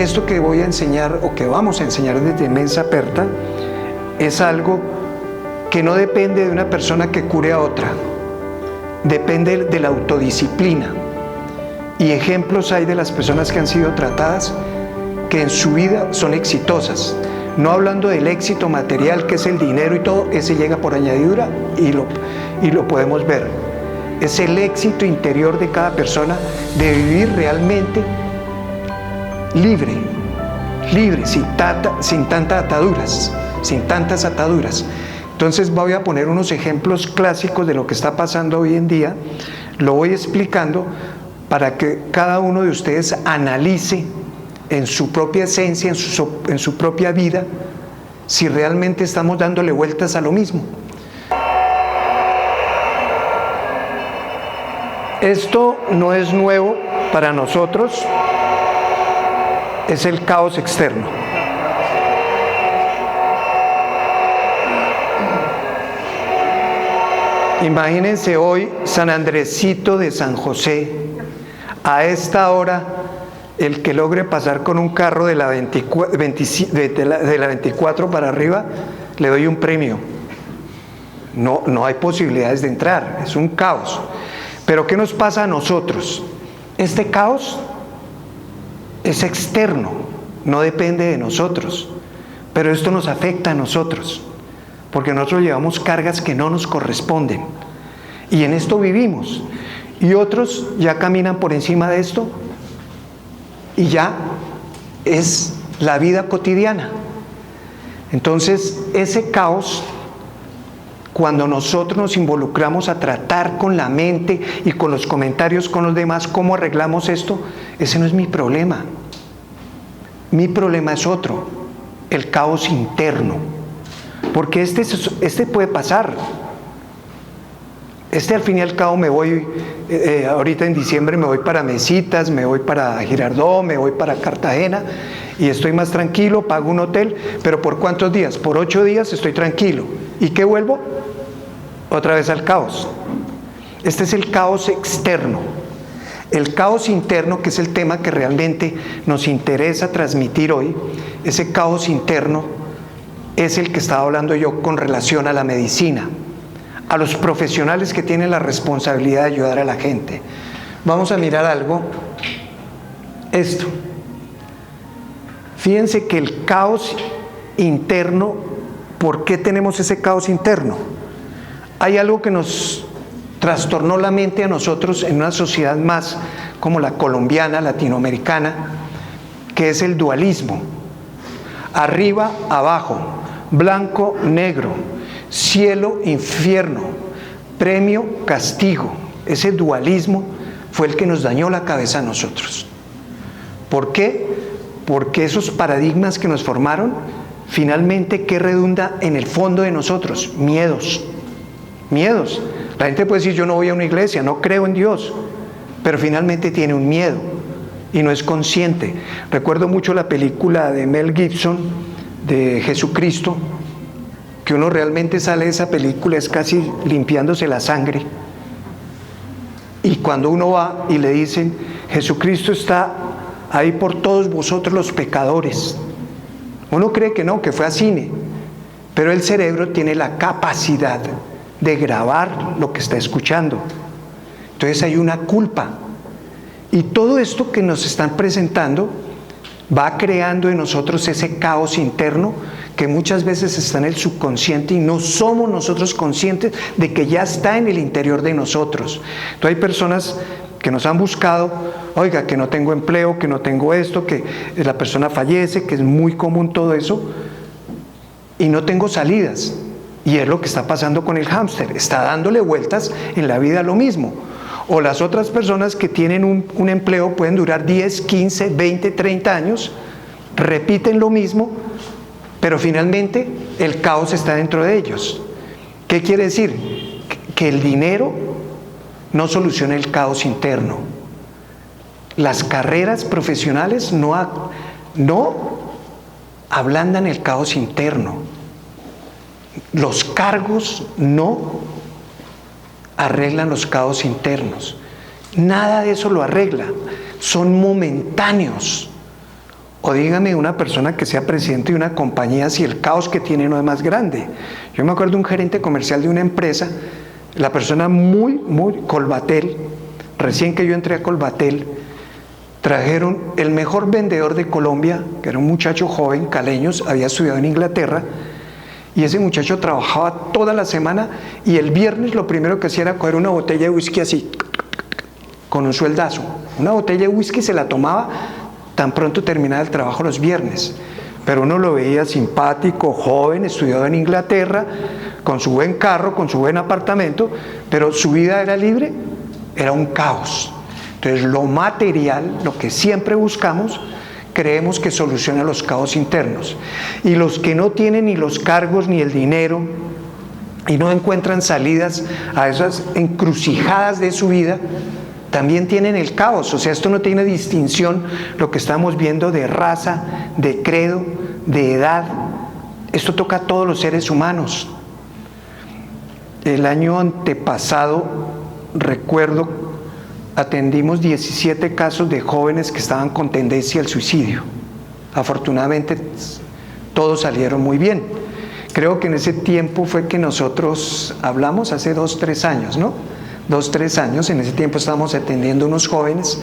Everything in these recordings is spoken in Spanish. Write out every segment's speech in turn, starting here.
esto que voy a enseñar o que vamos a enseñar desde Mensa Aperta es algo que no depende de una persona que cure a otra, depende de la autodisciplina. Y ejemplos hay de las personas que han sido tratadas que en su vida son exitosas. No hablando del éxito material, que es el dinero y todo, ese llega por añadidura y lo podemos ver. Es el éxito interior de cada persona de vivir realmente libre, sin tantas ataduras. Entonces voy a poner unos ejemplos clásicos de lo que está pasando hoy en día. Lo voy explicando para que cada uno de ustedes analice en su propia esencia, en su propia vida, si realmente estamos dándole vueltas a lo mismo. Esto no es nuevo para nosotros, es el caos externo. Imagínense hoy San Andresito de San José, a esta hora, el que logre pasar con un carro de la 24 para arriba, le doy un premio. No hay posibilidades de entrar, es un caos. Pero ¿qué nos pasa a nosotros? Este caos es externo, no depende de nosotros, pero esto nos afecta a nosotros, porque nosotros llevamos cargas que no nos corresponden, y en esto vivimos, y otros ya caminan por encima de esto, y ya es la vida cotidiana. Entonces, ese caos, cuando nosotros nos involucramos a tratar con la mente y con los comentarios con los demás, ¿cómo arreglamos esto? Ese no es mi problema. Mi problema es otro, el caos interno. Porque este puede pasar. Al fin y al cabo me voy, ahorita en diciembre me voy para Mesitas, me voy para Girardot, me voy para Cartagena y estoy más tranquilo, pago un hotel, pero ¿por cuántos días? Por 8 días estoy tranquilo. ¿Y qué vuelvo? Otra vez al caos. Este es el caos externo. El caos interno, que es el tema que realmente nos interesa transmitir hoy, ese caos interno es el que estaba hablando yo con relación a la medicina, a los profesionales que tienen la responsabilidad de ayudar a la gente. Vamos a mirar algo. Esto. Fíjense que el caos interno, ¿por qué tenemos ese caos interno? Hay algo que nos trastornó la mente a nosotros en una sociedad más como la colombiana, latinoamericana, que es el dualismo. Arriba, abajo, blanco, negro, cielo, infierno, premio, castigo. Ese dualismo fue el que nos dañó la cabeza a nosotros. ¿Por qué? Porque esos paradigmas que nos formaron, finalmente, ¿qué redunda en el fondo de nosotros? Miedos. Miedos. La gente puede decir, yo no voy a una iglesia, no creo en Dios, pero finalmente tiene un miedo y no es consciente. Recuerdo mucho la película de Mel Gibson, de Jesucristo, que uno realmente sale de esa película, es casi limpiándose la sangre. Y cuando uno va y le dicen, Jesucristo está ahí por todos vosotros los pecadores, uno cree que no, que fue a cine, pero el cerebro tiene la capacidad de grabar lo que está escuchando. Entonces hay una culpa, y todo esto que nos están presentando va creando en nosotros ese caos interno que muchas veces está en el subconsciente y no somos nosotros conscientes de que ya está en el interior de nosotros. Entonces hay personas que nos han buscado, oiga, que no tengo empleo, que no tengo esto, que la persona fallece, que es muy común todo eso, y no tengo salidas. Y es lo que está pasando con el hámster, está dándole vueltas en la vida lo mismo. O las otras personas que tienen un empleo pueden durar 10, 15, 20, 30 años, repiten lo mismo, pero finalmente el caos está dentro de ellos. ¿Qué quiere decir? Que el dinero no soluciona el caos interno. Las carreras profesionales no ablandan el caos interno. Los cargos no arreglan los caos internos. Nada de eso lo arregla. Son momentáneos. O dígame una persona que sea presidente de una compañía si el caos que tiene no es más grande. Yo me acuerdo de un gerente comercial de una empresa, la persona muy Colbatel, recién que yo entré a Colbatel, trajeron el mejor vendedor de Colombia, que era un muchacho joven, caleño, había estudiado en Inglaterra, y ese muchacho trabajaba toda la semana y el viernes lo primero que hacía era coger una botella de whisky así, con un sueldazo. Una botella de whisky se la tomaba tan pronto terminaba el trabajo los viernes. Pero uno lo veía simpático, joven, estudiado en Inglaterra, con su buen carro, con su buen apartamento, pero su vida era libre, era un caos. Entonces lo material, lo que siempre buscamos, creemos que soluciona los caos internos. Y los que no tienen ni los cargos ni el dinero y no encuentran salidas a esas encrucijadas de su vida, también tienen el caos. O sea, esto no tiene distinción, lo que estamos viendo, de raza, de credo, de edad. Esto toca a todos los seres humanos. El año antepasado, recuerdo, atendimos 17 casos de jóvenes que estaban con tendencia al suicidio. Afortunadamente, todos salieron muy bien. Creo que en ese tiempo fue que nosotros hablamos, hace 2-3 años, ¿no? 2-3 años, en ese tiempo estábamos atendiendo unos jóvenes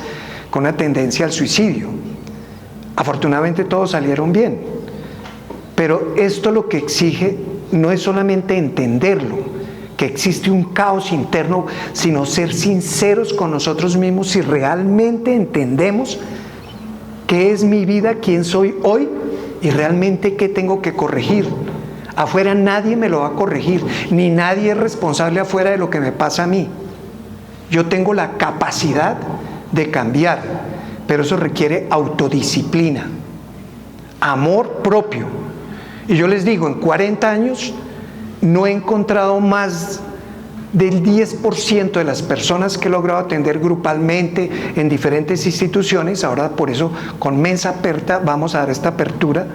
con una tendencia al suicidio. Afortunadamente todos salieron bien, pero esto lo que exige no es solamente entenderlo, que existe un caos interno, sino ser sinceros con nosotros mismos si realmente entendemos qué es mi vida, quién soy hoy y realmente qué tengo que corregir. Afuera nadie me lo va a corregir, ni nadie es responsable afuera de lo que me pasa a mí. Yo tengo la capacidad de cambiar, pero eso requiere autodisciplina, amor propio. Y yo les digo, en 40 años no he encontrado más del 10% de las personas que he logrado atender grupalmente en diferentes instituciones. Ahora por eso con Mensa Aperta vamos a dar esta apertura.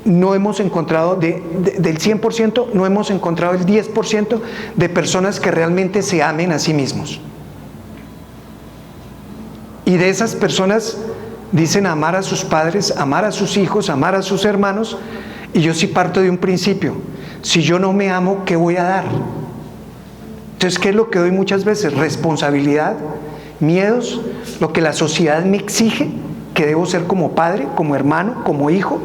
No hemos encontrado, del 100%, no hemos encontrado el 10% de personas que realmente se amen a sí mismos. Y de esas personas dicen amar a sus padres, amar a sus hijos, amar a sus hermanos, y yo sí parto de un principio: si yo no me amo, ¿qué voy a dar? Entonces, ¿qué es lo que doy muchas veces? Responsabilidad, miedos, lo que la sociedad me exige, que debo ser como padre, como hermano, como hijo.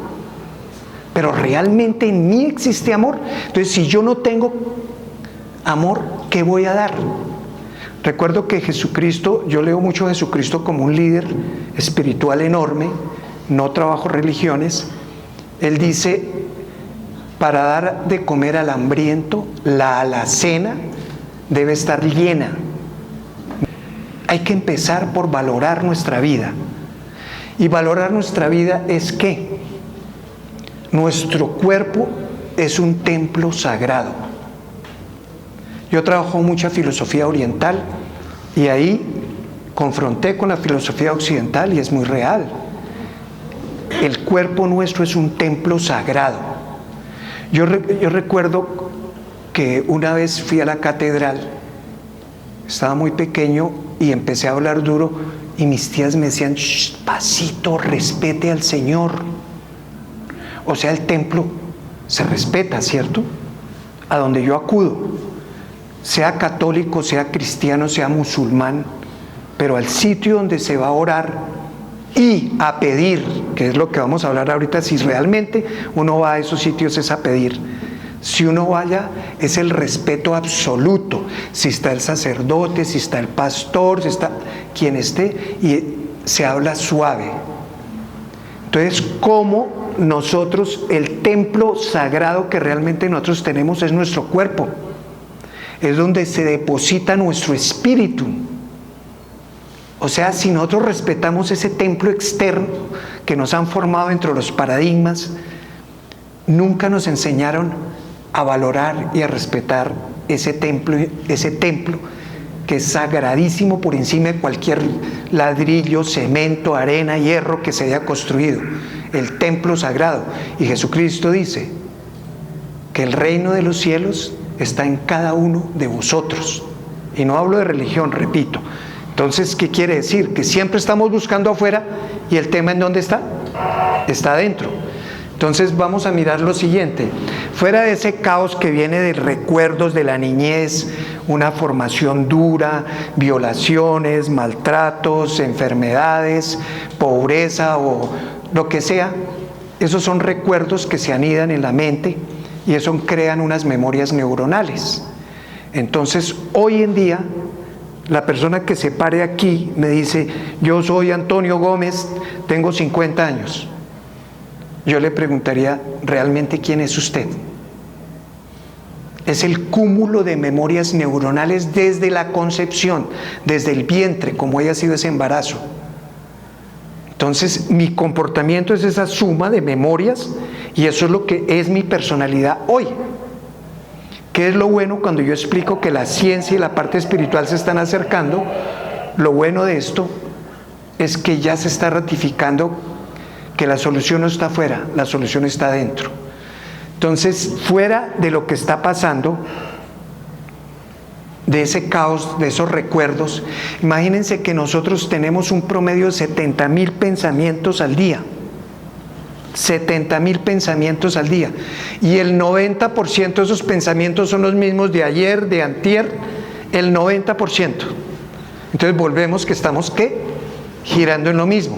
Pero realmente en mí existe amor. Entonces, si yo no tengo amor, ¿qué voy a dar? Recuerdo que Jesucristo, yo leo mucho a Jesucristo como un líder espiritual enorme, no trabajo religiones. Él dice: para dar de comer al hambriento, la alacena debe estar llena. Hay que empezar por valorar nuestra vida. Y valorar nuestra vida es ¿qué? Nuestro cuerpo es un templo sagrado. Yo trabajo mucha filosofía oriental y ahí confronté con la filosofía occidental y es muy real. El cuerpo nuestro es un templo sagrado. Yo recuerdo que una vez fui a la catedral, estaba muy pequeño y empecé a hablar duro y mis tías me decían: pasito, respete al Señor. O sea, el templo se respeta, ¿cierto? A donde yo acudo, sea católico, sea cristiano, sea musulmán, pero al sitio donde se va a orar y a pedir, que es lo que vamos a hablar ahorita, si realmente uno va a esos sitios es a pedir. Si uno vaya, es el respeto absoluto. Si está el sacerdote, si está el pastor, si está quien esté, y se habla suave. Entonces, ¿cómo nosotros, el templo sagrado que realmente nosotros tenemos es nuestro cuerpo? Es donde se deposita nuestro espíritu. O sea, si nosotros respetamos ese templo externo que nos han formado dentro de los paradigmas, nunca nos enseñaron a valorar y a respetar ese templo que es sagradísimo por encima de cualquier ladrillo, cemento, arena, hierro que se haya construido. El templo sagrado. Y Jesucristo dice que el reino de los cielos está en cada uno de vosotros. Y no hablo de religión, repito. Entonces, ¿qué quiere decir? Que siempre estamos buscando afuera y el tema ¿en dónde está? Está adentro. Entonces vamos a mirar lo siguiente. Fuera de ese caos que viene de recuerdos de la niñez, una formación dura, violaciones, maltratos, enfermedades, pobreza o lo que sea, esos son recuerdos que se anidan en la mente y eso crean unas memorias neuronales. Entonces, hoy en día, la persona que se pare aquí me dice, yo soy Antonio Gómez, tengo 50 años. Yo le preguntaría, ¿realmente quién es usted? Es el cúmulo de memorias neuronales desde la concepción, desde el vientre, como haya sido ese embarazo. Entonces, mi comportamiento es esa suma de memorias y eso es lo que es mi personalidad hoy. ¿Qué es lo bueno cuando yo explico que la ciencia y la parte espiritual se están acercando? Lo bueno de esto es que ya se está ratificando que la solución no está afuera, la solución está adentro. Entonces, fuera de lo que está pasando, de ese caos, de esos recuerdos, imagínense que nosotros tenemos un promedio de 70,000 pensamientos al día. 70,000 pensamientos al día. Y el 90% de esos pensamientos son los mismos de ayer, de antier, el 90%. Entonces volvemos que estamos, ¿qué? Girando en lo mismo.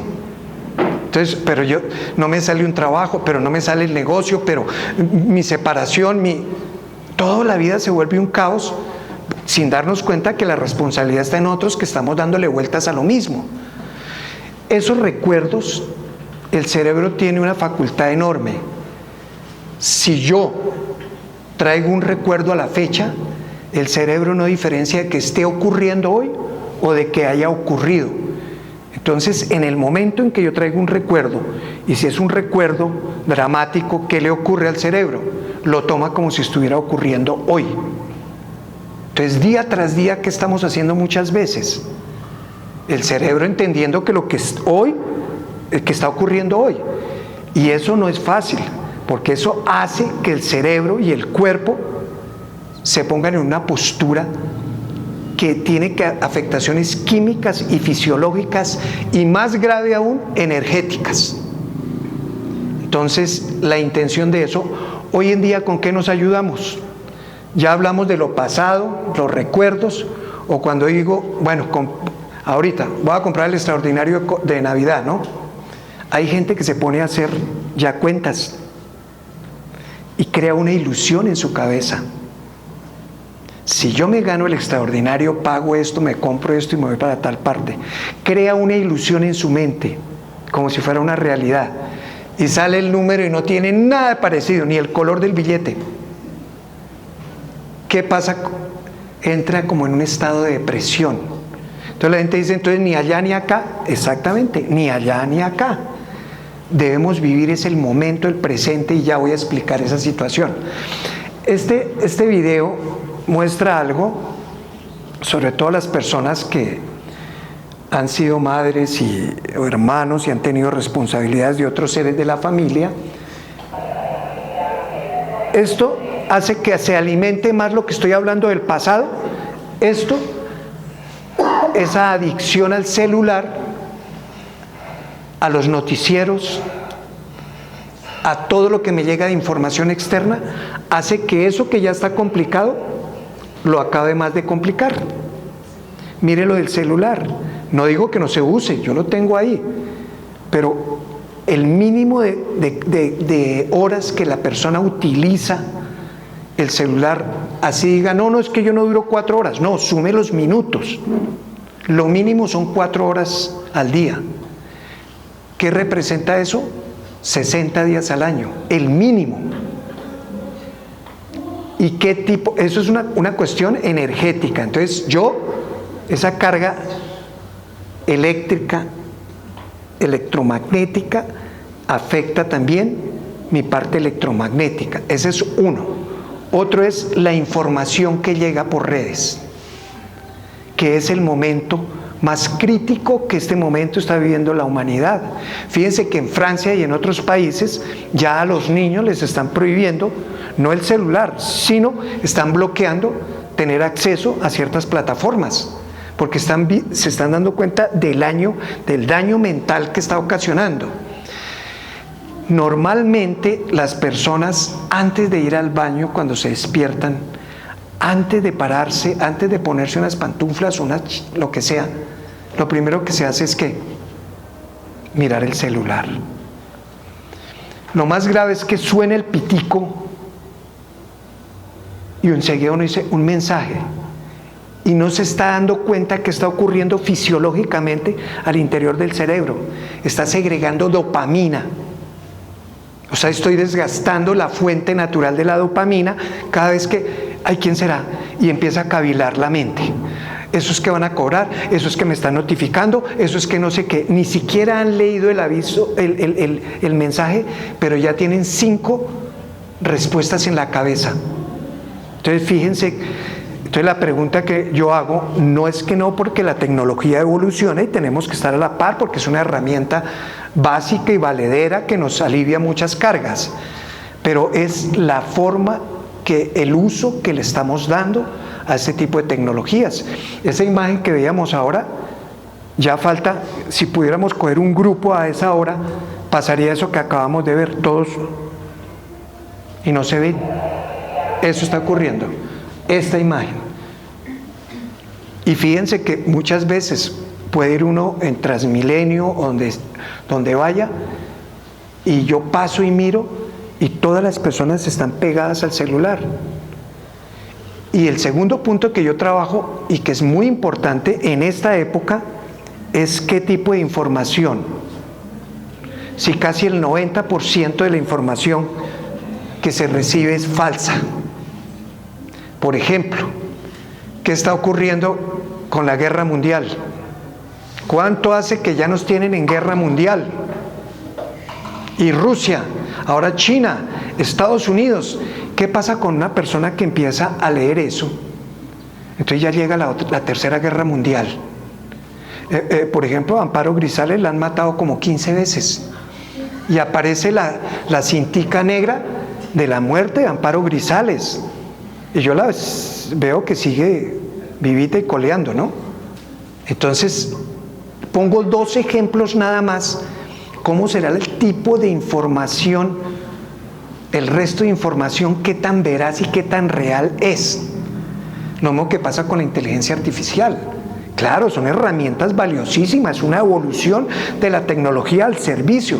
Entonces, pero yo, no me sale un trabajo, pero no me sale el negocio, pero mi separación, toda la vida se vuelve un caos sin darnos cuenta que la responsabilidad está en otros que estamos dándole vueltas a lo mismo. Esos recuerdos, el cerebro tiene una facultad enorme. Si yo traigo un recuerdo a la fecha, el cerebro no diferencia de que esté ocurriendo hoy o de que haya ocurrido. Entonces, en el momento en que yo traigo un recuerdo, y si es un recuerdo dramático, ¿qué le ocurre al cerebro? Lo toma como si estuviera ocurriendo hoy. Entonces, día tras día, ¿qué estamos haciendo muchas veces? El cerebro entendiendo que lo que es hoy, que está ocurriendo hoy. Y eso no es fácil, porque eso hace que el cerebro y el cuerpo se pongan en una postura que tiene afectaciones químicas y fisiológicas y más grave aún, energéticas. Entonces, la intención de eso, hoy en día, ¿con qué nos ayudamos? Ya hablamos de lo pasado, los recuerdos, o cuando digo, bueno, ahorita voy a comprar el extraordinario de Navidad, ¿no? Hay gente que se pone a hacer ya cuentas y crea una ilusión en su cabeza. Si yo me gano el extraordinario, pago esto, me compro esto y me voy para tal parte. Crea una ilusión en su mente, como si fuera una realidad. Y sale el número y no tiene nada parecido, ni el color del billete. ¿Qué pasa? Entra como en un estado de depresión. Entonces la gente dice, entonces ni allá ni acá. Exactamente, ni allá ni acá. Debemos vivir es el momento, el presente, y ya voy a explicar esa situación. Este video muestra algo, sobre todo las personas que han sido madres o hermanos y han tenido responsabilidades de otros seres de la familia. Esto hace que se alimente más lo que estoy hablando del pasado. Esa adicción al celular, a los noticieros, a todo lo que me llega de información externa, hace que eso que ya está complicado lo acabe más de complicar. Mire lo del celular. No digo que no se use, yo lo tengo ahí, pero el mínimo de horas que la persona utiliza el celular, así diga, no, es que yo no duro 4 horas, no, sume los minutos. Lo mínimo son 4 horas al día. ¿Qué representa eso? 60 días al año, el mínimo. ¿Y qué tipo? Eso es una cuestión energética. Entonces esa carga eléctrica, electromagnética, afecta también mi parte electromagnética. Ese es uno. Otro es la información que llega por redes, que es el momento más crítico que este momento está viviendo la humanidad. Fíjense que en Francia y en otros países ya a los niños les están prohibiendo no el celular, sino están bloqueando tener acceso a ciertas plataformas, porque se están dando cuenta del daño mental que está ocasionando. Normalmente las personas, antes de ir al baño, cuando se despiertan, antes de pararse, antes de ponerse unas pantuflas, lo que sea, lo primero que se hace es que mirar el celular. Lo más grave es que suene el pitico y enseguida uno dice un mensaje y no se está dando cuenta que está ocurriendo fisiológicamente al interior del cerebro. Está segregando dopamina. O sea, estoy desgastando la fuente natural de la dopamina cada vez que, ay, ¿quién será? Y empieza a cavilar la mente. Eso es que van a cobrar, eso es que me están notificando, eso es que no sé qué. Ni siquiera han leído el aviso, el mensaje, pero ya tienen 5 respuestas en la cabeza. Entonces, fíjense, la pregunta que yo hago no es que no, porque la tecnología evoluciona y tenemos que estar a la par, porque es una herramienta básica y valedera que nos alivia muchas cargas, pero es la forma el uso que le estamos dando a este tipo de tecnologías. Esa imagen que veíamos ahora, ya falta, si pudiéramos coger un grupo a esa hora, pasaría eso que acabamos de ver, todos, y no se ven. Eso está ocurriendo, esta imagen. Y fíjense que muchas veces puede ir uno en Transmilenio, donde vaya, y yo paso y miro, y todas las personas están pegadas al celular. Y el segundo punto que yo trabajo, y que es muy importante en esta época, es qué tipo de información. Si casi el 90% de la información que se recibe es falsa. Por ejemplo, ¿qué está ocurriendo con la guerra mundial? ¿Cuánto hace que ya nos tienen en guerra mundial? Y Rusia, ahora China, Estados Unidos. ¿Qué pasa con una persona que empieza a leer eso? Entonces ya llega la tercera guerra mundial. Por ejemplo, a Amparo Grisales la han matado como 15 veces. Y aparece la cintica negra de la muerte de Amparo Grisales. Y yo la veo que sigue vivita y coleando, ¿no? Entonces, pongo 2 ejemplos nada más. ¿Cómo será el tipo de información, el resto de información, qué tan veraz y qué tan real es? Lo mismo que pasa con la inteligencia artificial. Claro, son herramientas valiosísimas, una evolución de la tecnología al servicio.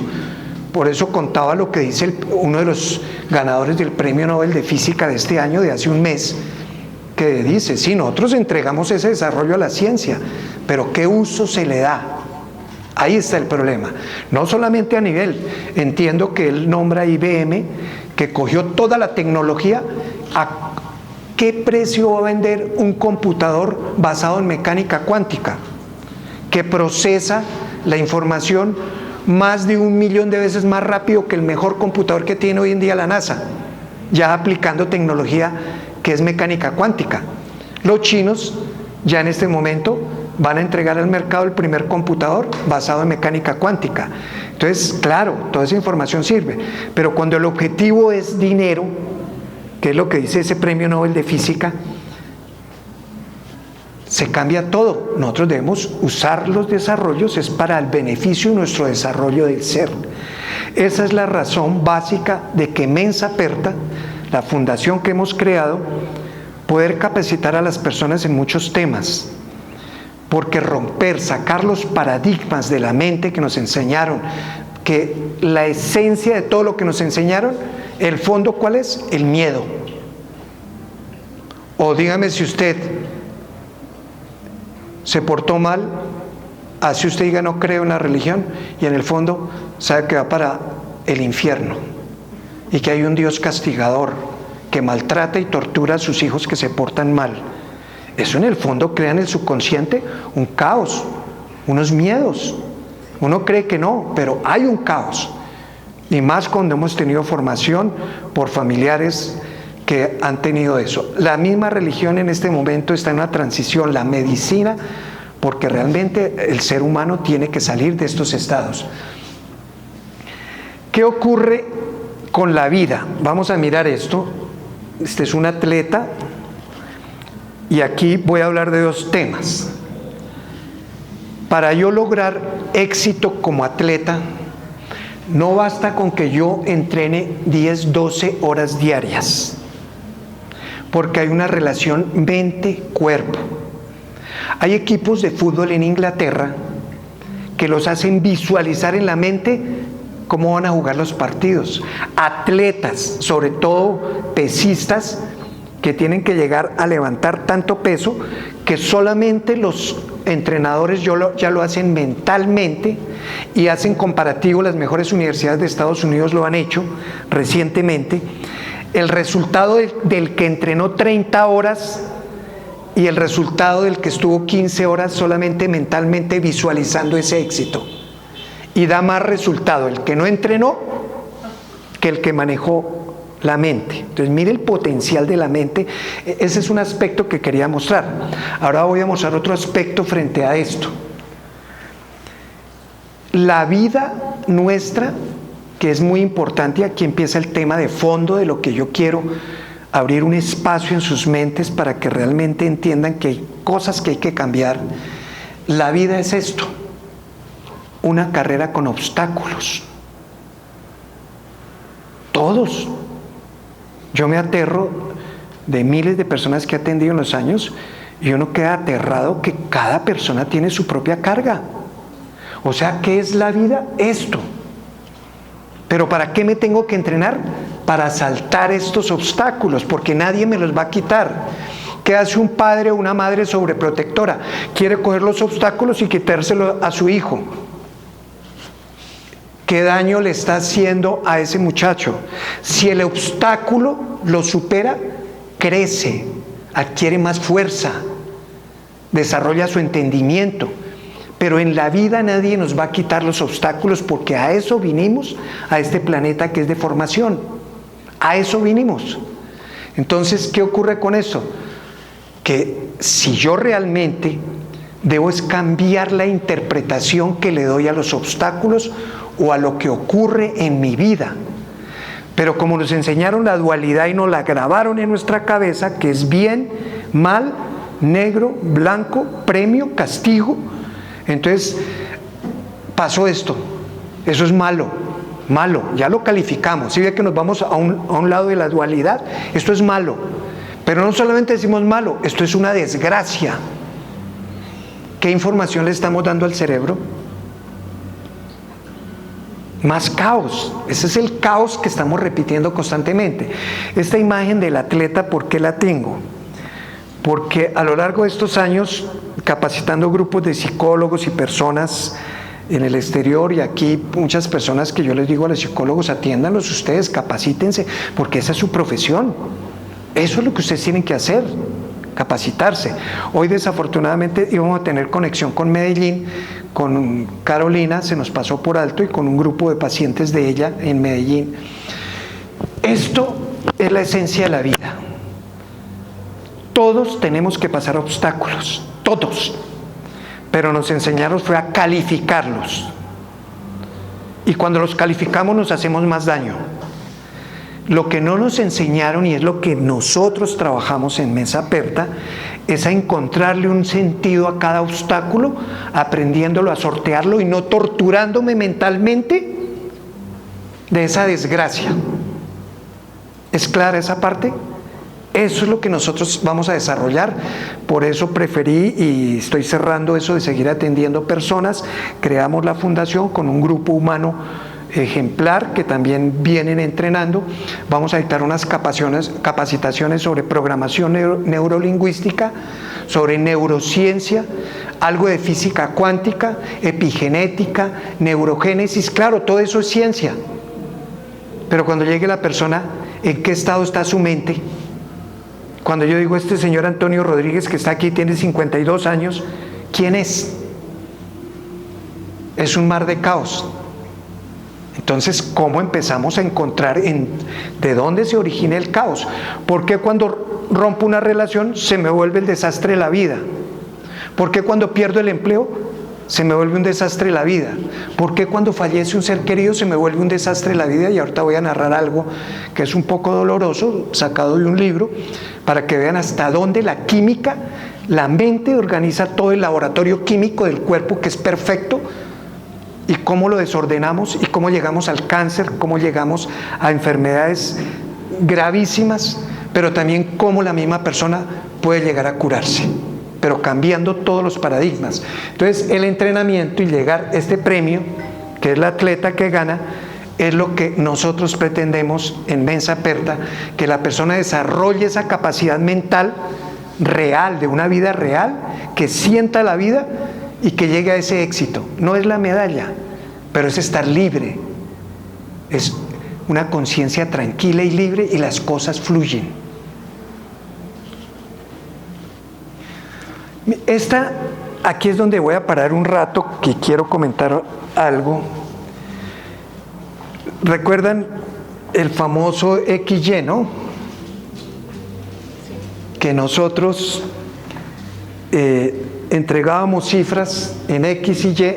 Por eso contaba lo que dice uno de los ganadores del Premio Nobel de Física de este año, de hace un mes, que dice, sí, nosotros entregamos ese desarrollo a la ciencia, pero ¿qué uso se le da? Ahí está el problema. No solamente a nivel, entiendo que él nombra a IBM, que cogió toda la tecnología. ¿A qué precio va a vender un computador basado en mecánica cuántica, que procesa la información más de 1.000.000 de veces más rápido que el mejor computador que tiene hoy en día la NASA, ya aplicando tecnología que es mecánica cuántica? Los chinos ya en este momento van a entregar al mercado el primer computador basado en mecánica cuántica. Entonces, claro, toda esa información sirve, pero cuando el objetivo es dinero, que es lo que dice ese Premio Nobel de Física, se cambia todo. Nosotros debemos usar los desarrollos, es para el beneficio de nuestro desarrollo del ser. Esa es la razón básica de que Mensa Aperta, la fundación que hemos creado, poder capacitar a las personas en muchos temas, porque sacar los paradigmas de la mente que nos enseñaron, que la esencia de todo lo que nos enseñaron, el fondo, ¿cuál es? El miedo. O dígame si usted se portó mal, así usted diga no creo en la religión, y en el fondo sabe que va para el infierno, y que hay un Dios castigador que maltrata y tortura a sus hijos que se portan mal. Eso en el fondo crea en el subconsciente un caos, unos miedos. Uno cree que no, pero hay un caos. Y más cuando hemos tenido formación por familiares que han tenido eso. La misma religión en este momento está en una transición, la medicina, porque realmente el ser humano tiene que salir de estos estados. ¿Qué ocurre con la vida? Vamos a mirar esto. Este es un atleta. Y aquí voy a hablar de 2 temas. Para yo lograr éxito como atleta, no basta con que yo entrene 10, 12 horas diarias, porque hay una relación mente-cuerpo. Hay equipos de fútbol en Inglaterra que los hacen visualizar en la mente cómo van a jugar los partidos. Atletas, sobre todo pesistas, que tienen que llegar a levantar tanto peso que solamente los entrenadores ya lo hacen mentalmente y hacen comparativo. Las mejores universidades de Estados Unidos lo han hecho recientemente. El resultado del que entrenó 30 horas y el resultado del que estuvo 15 horas solamente mentalmente visualizando ese éxito. Y da más resultado el que no entrenó que el que manejó la mente. Entonces mire el potencial de la mente. Ese es un aspecto que quería mostrar. Ahora voy a mostrar otro aspecto frente a esto. La vida nuestra, que es muy importante, y aquí empieza el tema de fondo de lo que yo quiero abrir un espacio en sus mentes para que realmente entiendan que hay cosas que hay que cambiar. La vida es esto, una carrera con obstáculos. Todos. Yo me aterro de miles de personas que he atendido en los años y uno queda aterrado que cada persona tiene su propia carga. O sea, ¿qué es la vida? Esto. Pero ¿para qué me tengo que entrenar? Para saltar estos obstáculos, porque nadie me los va a quitar. ¿Qué hace un padre o una madre sobreprotectora? Quiere coger los obstáculos y quitárselo a su hijo. ¿Qué daño le está haciendo a ese muchacho? Si el obstáculo lo supera, crece, adquiere más fuerza, desarrolla su entendimiento. Pero en la vida nadie nos va a quitar los obstáculos, porque a eso vinimos, a este planeta que es de formación. A eso vinimos. Entonces, ¿qué ocurre con eso? Que si yo realmente debo es cambiar la interpretación que le doy a los obstáculos o a lo que ocurre en mi vida. Pero como nos enseñaron la dualidad y nos la grabaron en nuestra cabeza, que es bien, mal, negro, blanco, premio, castigo, entonces pasó esto, eso es malo, malo, ya lo calificamos. Si ve que nos vamos a un lado de la dualidad, esto es malo. Pero no solamente decimos malo, esto es una desgracia. ¿Qué información le estamos dando al cerebro? Más caos. Ese es el caos que estamos repitiendo constantemente. Esta imagen del atleta, ¿por qué la tengo? Porque a lo largo de estos años, capacitando grupos de psicólogos y personas en el exterior, y aquí muchas personas que yo les digo a los psicólogos, atiéndanlos ustedes, capacítense, porque esa es su profesión. Eso es lo que ustedes tienen que hacer, capacitarse. Hoy desafortunadamente íbamos a tener conexión con Medellín, con Carolina, se nos pasó por alto, y con un grupo de pacientes de ella en Medellín. Esto es la esencia de la vida. Todos tenemos que pasar obstáculos, todos, pero nos enseñaron fue a calificarlos, y cuando los calificamos nos hacemos más daño. Lo que no nos enseñaron, y es lo que nosotros trabajamos en Mesa Aperta, es a encontrarle un sentido a cada obstáculo, aprendiéndolo a sortearlo y no torturándome mentalmente de esa desgracia. ¿Es clara esa parte? Eso es lo que nosotros vamos a desarrollar. Por eso preferí, y estoy cerrando eso de seguir atendiendo personas, creamos la fundación con un grupo humano ejemplar que también vienen entrenando. Vamos a dictar unas capacitaciones sobre programación neurolingüística, sobre neurociencia, algo de física cuántica, epigenética, neurogénesis. Claro, todo eso es ciencia. Pero cuando llegue la persona, ¿en qué estado está su mente? Cuando yo digo, este señor Antonio Rodríguez que está aquí tiene 52 años, ¿quién es? Es un mar de caos. Entonces, ¿cómo empezamos a encontrar de dónde se origina el caos? ¿Por qué cuando rompo una relación se me vuelve el desastre de la vida? ¿Por qué cuando pierdo el empleo se me vuelve un desastre la vida? ¿Por qué cuando fallece un ser querido se me vuelve un desastre la vida? Y ahorita voy a narrar algo que es un poco doloroso, sacado de un libro, para que vean hasta dónde la química La mente organiza todo el laboratorio químico del cuerpo, que es perfecto, y cómo lo desordenamos y cómo llegamos al cáncer, cómo llegamos a enfermedades gravísimas, pero también cómo la misma persona puede llegar a curarse, pero cambiando todos los paradigmas. Entonces, el entrenamiento y llegar a este premio, que es la atleta que gana, es lo que nosotros pretendemos en Mensa Aperta, que la persona desarrolle esa capacidad mental real, de una vida real, que sienta la vida y que llegue a ese éxito. No es la medalla, pero es estar libre, es una conciencia tranquila y libre, y las cosas fluyen. Aquí es donde voy a parar un rato, que quiero comentar algo. ¿Recuerdan el famoso XY, no? Que nosotros entregábamos cifras en X y Y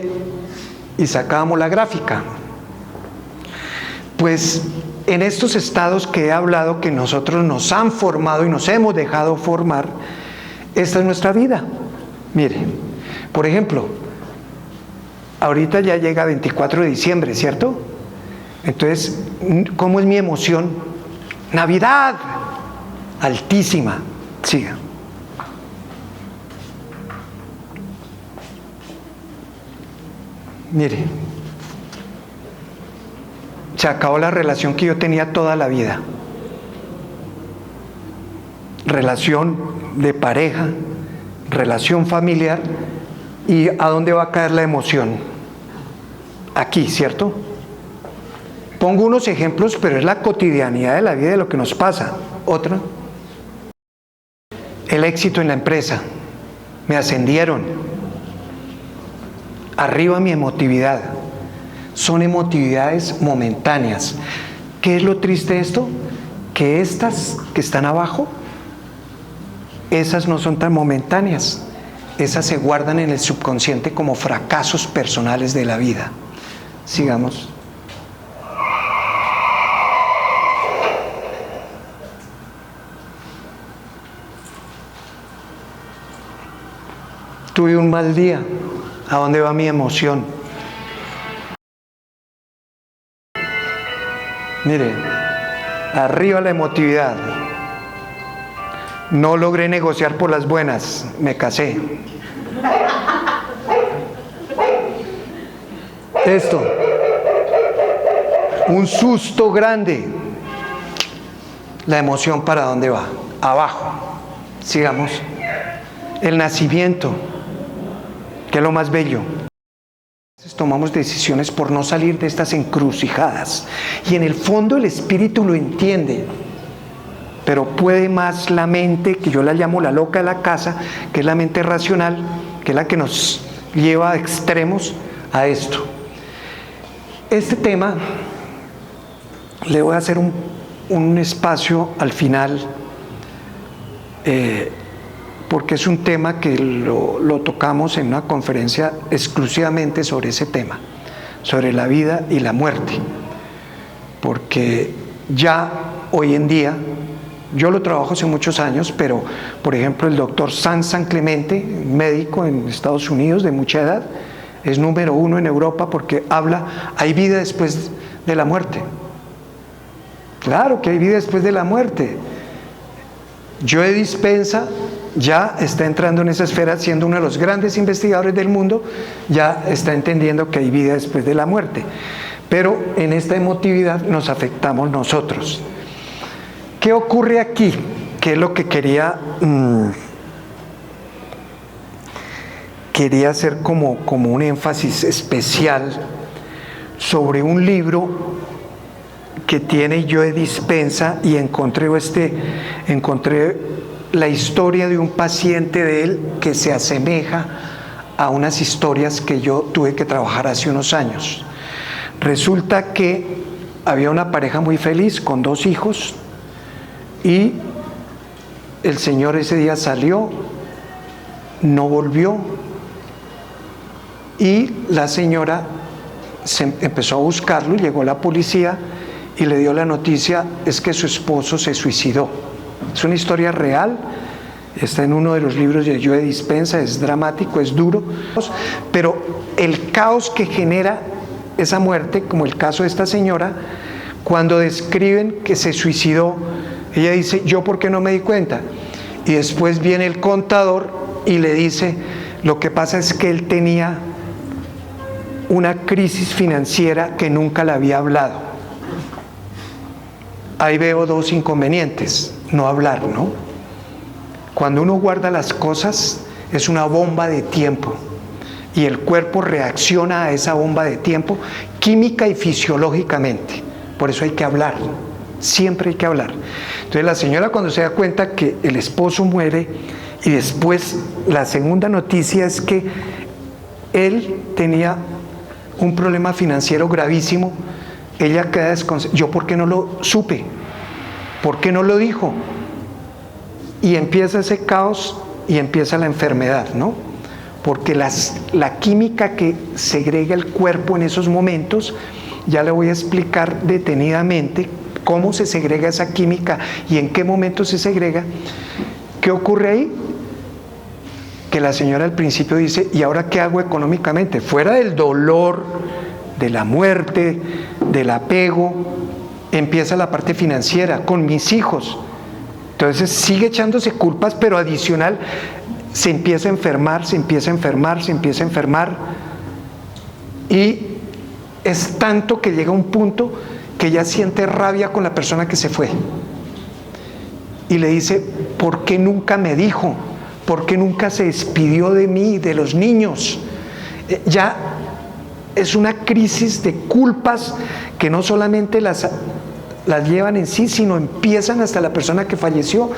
y sacábamos la gráfica. Pues en estos estados que he hablado, que nosotros nos han formado y nos hemos dejado formar, esta es nuestra vida. Mire, por ejemplo, ahorita ya llega 24 de diciembre, ¿cierto? Entonces, ¿cómo es mi emoción? Navidad, altísima. Siga. Mire, se acabó la relación que yo tenía toda la vida. Relación de pareja, relación familiar. ¿Y a dónde va a caer la emoción? Aquí, ¿cierto? Pongo unos ejemplos, pero es la cotidianidad de la vida, de lo que nos pasa. Otra. El éxito en la empresa. Me ascendieron. Arriba mi emotividad. Son emotividades momentáneas. ¿Qué es lo triste de esto? Que estas que están abajo, esas no son tan momentáneas. Esas se guardan en el subconsciente como fracasos personales de la vida. Sigamos. Tuve un mal día. ¿A dónde va mi emoción? Mire, arriba la emotividad. No logré negociar por las buenas, me casé. Esto, un susto grande. La emoción, ¿para dónde va? Abajo. Sigamos. El nacimiento, que es lo más bello. Tomamos decisiones por no salir de estas encrucijadas, y en el fondo el espíritu lo entiende, pero puede más la mente, que yo la llamo la loca de la casa, que es la mente racional, que es la que nos lleva a extremos a esto. Este tema le voy a hacer un espacio al final, porque es un tema que lo tocamos en una conferencia exclusivamente sobre ese tema, sobre la vida y la muerte, porque ya hoy en día, yo lo trabajo hace muchos años, pero por ejemplo el doctor San Clemente, médico en Estados Unidos de mucha edad, es número 1 en Europa, porque habla, hay vida después de la muerte. Claro que hay vida después de la muerte. Joe Dispenza ya está entrando en esa esfera, siendo uno de los grandes investigadores del mundo, ya está entendiendo que hay vida después de la muerte. Pero en esta emotividad nos afectamos nosotros. ¿Qué ocurre aquí? ¿Qué es lo que quería hacer como un énfasis especial sobre un libro que tiene Joe Dispenza, y encontré la historia de un paciente de él que se asemeja a unas historias que yo tuve que trabajar hace unos años. Resulta que había una pareja muy feliz con 2 hijos, y el señor ese día salió, no volvió, y la señora empezó a buscarlo, y llegó la policía y le dio la noticia, es que su esposo se suicidó. Es una historia real Está en uno de los libros de Joe Dispenza, es dramático, es duro, pero el caos que genera esa muerte, como el caso de esta señora, cuando describen que se suicidó, ella dice, ¿yo por qué no me di cuenta? Y después viene el contador y le dice, lo que pasa es que él tenía una crisis financiera que nunca le había hablado. Ahí veo dos inconvenientes, no hablar, ¿no? Cuando uno guarda las cosas, es una bomba de tiempo y el cuerpo reacciona a esa bomba de tiempo química y fisiológicamente. Por eso hay que hablar, siempre hay que hablar. Entonces la señora, cuando se da cuenta que el esposo muere, y después la segunda noticia es que él tenía un problema financiero gravísimo, ella queda desconcertada. ¿Yo por qué no lo supe? ¿Por qué no lo dijo? Y empieza ese caos y empieza la enfermedad, ¿no? Porque la química que segrega el cuerpo en esos momentos, ya le voy a explicar detenidamente cómo se segrega esa química y en qué momento se segrega. ¿Qué ocurre ahí? Que la señora al principio dice, ¿y ahora qué hago económicamente? Fuera del dolor, de la muerte, del apego, empieza la parte financiera, con mis hijos. Entonces sigue echándose culpas, pero adicional se empieza a enfermar, se empieza a enfermar, se empieza a enfermar. Y es tanto que llega un punto que ella siente rabia con la persona que se fue. Y le dice, ¿por qué nunca me dijo? ¿Por qué nunca se despidió de mí, de los niños? Ya es una crisis de culpas que no solamente las llevan en sí, sino empiezan hasta la persona que falleció.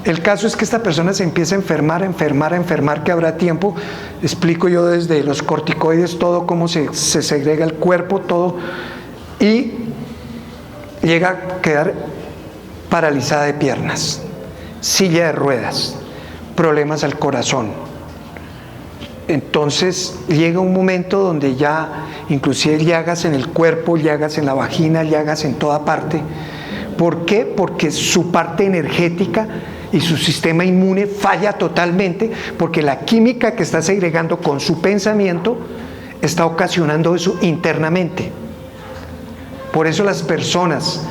El caso es que esta persona se empieza a enfermar, que habrá tiempo. Explico yo desde los corticoides todo cómo se segrega el cuerpo, todo, y llega a quedar paralizada de piernas, silla de ruedas, problemas al corazón. Entonces llega un momento donde ya inclusive llagas en el cuerpo, llagas en la vagina, llagas en toda parte. ¿Por qué? Porque su parte energética y su sistema inmune falla totalmente, porque la química que está segregando con su pensamiento está ocasionando eso internamente. Por eso las personas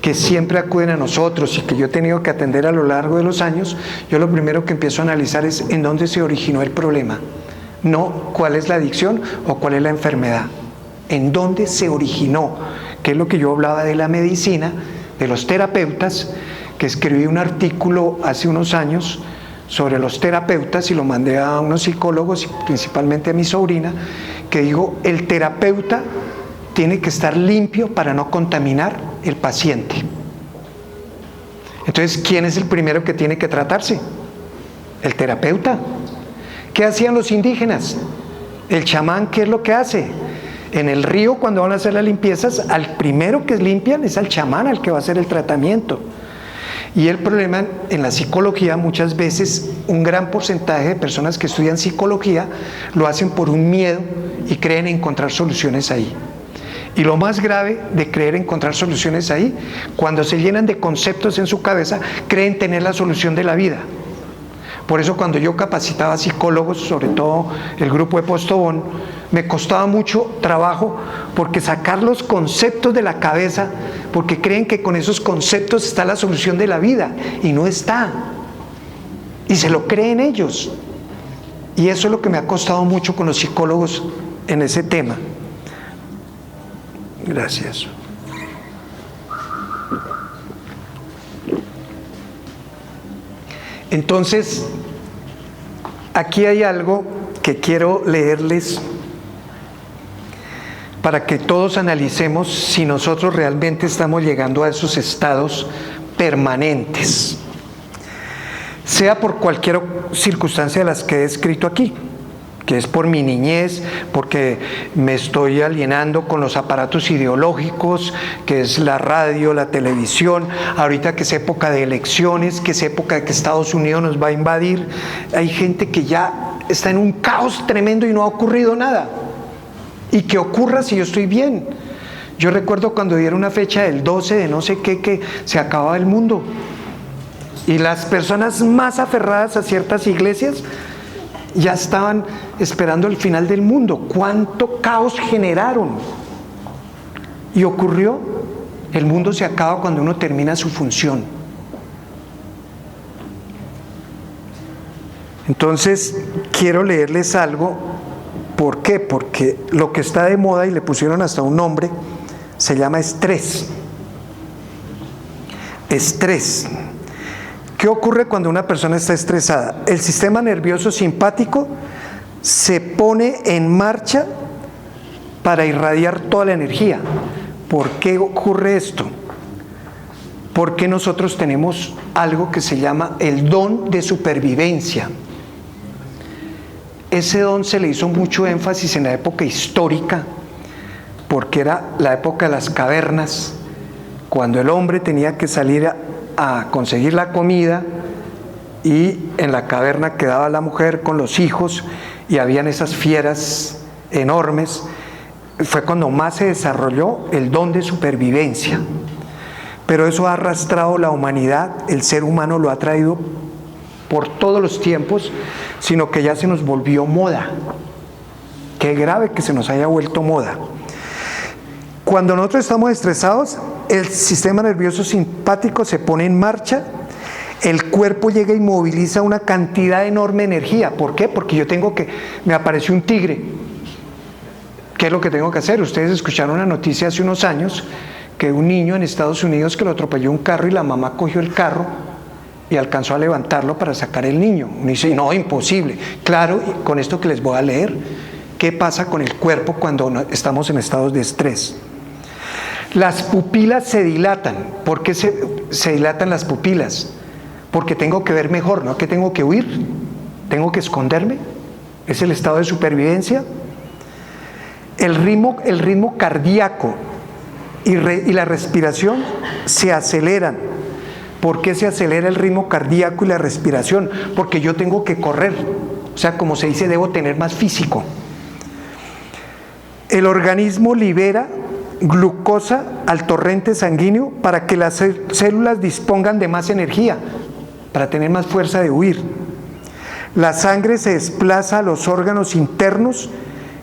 que siempre acuden a nosotros y que yo he tenido que atender a lo largo de los años, yo lo primero que empiezo a analizar es en dónde se originó el problema, no cuál es la adicción o cuál es la enfermedad, en dónde se originó, que es lo que yo hablaba de la medicina, de los terapeutas, que escribí un artículo hace unos años sobre los terapeutas y lo mandé a unos psicólogos y principalmente a mi sobrina, que digo, el terapeuta tiene que estar limpio para no contaminar el paciente. Entonces, ¿quién es el primero que tiene que tratarse? El terapeuta. ¿Qué hacían los indígenas? El chamán, ¿qué es lo que hace? En el río, cuando van a hacer las limpiezas, al primero que limpian es al chamán, al que va a hacer el tratamiento. Y el problema en la psicología, muchas veces un gran porcentaje de personas que estudian psicología lo hacen por un miedo y creen encontrar soluciones ahí. Y lo más grave de creer encontrar soluciones ahí, cuando se llenan de conceptos en su cabeza, creen tener la solución de la vida. Por eso cuando yo capacitaba a psicólogos, sobre todo el grupo de Postobón, me costaba mucho trabajo porque sacar los conceptos de la cabeza, porque creen que con esos conceptos está la solución de la vida, y no está. Y se lo creen ellos. Y eso es lo que me ha costado mucho con los psicólogos en ese tema. Gracias. Entonces, aquí hay algo que quiero leerles para que todos analicemos si nosotros realmente estamos llegando a esos estados permanentes, sea por cualquier circunstancia de las que he escrito aquí, que es por mi niñez, porque me estoy alienando con los aparatos ideológicos, que es la radio, la televisión, ahorita que es época de elecciones, que es época de que Estados Unidos nos va a invadir, hay gente que ya está en un caos tremendo y no ha ocurrido nada. Y que ocurra si yo estoy bien. Yo recuerdo cuando dieron una fecha del 12 de no sé qué, que se acababa el mundo. Y las personas más aferradas a ciertas iglesias ya estaban esperando el final del mundo. ¿Cuánto caos generaron? Y ocurrió, el mundo se acaba cuando uno termina su función. Entonces, quiero leerles algo. ¿Por qué? Porque lo que está de moda, y le pusieron hasta un nombre, se llama estrés. Estrés. ¿Qué ocurre cuando una persona está estresada? El sistema nervioso simpático se pone en marcha para irradiar toda la energía. ¿Por qué ocurre esto? Porque nosotros tenemos algo que se llama el don de supervivencia. Ese don se le hizo mucho énfasis en la época histórica, porque era la época de las cavernas, cuando el hombre tenía que salir a conseguir la comida, y en la caverna quedaba la mujer con los hijos y habían esas fieras enormes. Fue cuando más se desarrolló el don de supervivencia, pero eso ha arrastrado la humanidad, el ser humano lo ha traído por todos los tiempos, sino que ya se nos volvió moda. Qué grave que se nos haya vuelto moda. Cuando nosotros estamos estresados, el sistema nervioso simpático se pone en marcha, el cuerpo llega y moviliza una cantidad enorme de energía. ¿Por qué? Porque me apareció un tigre. ¿Qué es lo que tengo que hacer? Ustedes escucharon una noticia hace unos años que un niño en Estados Unidos que lo atropelló un carro y la mamá cogió el carro y alcanzó a levantarlo para sacar el niño. Uno dice, no, imposible. Claro, con esto que les voy a leer, ¿qué pasa con el cuerpo cuando estamos en estados de estrés? Las pupilas se dilatan. ¿Por qué se dilatan las pupilas? Porque tengo que ver mejor, ¿no? ¿Que tengo que huir? ¿Tengo que esconderme? ¿Es el estado de supervivencia? El ritmo cardíaco y la respiración se aceleran. ¿Por qué se acelera el ritmo cardíaco y la respiración? Porque yo tengo que correr. O sea, como se dice, debo tener más físico. El organismo libera glucosa al torrente sanguíneo para que las células dispongan de más energía, para tener más fuerza de huir. La sangre se desplaza a los órganos internos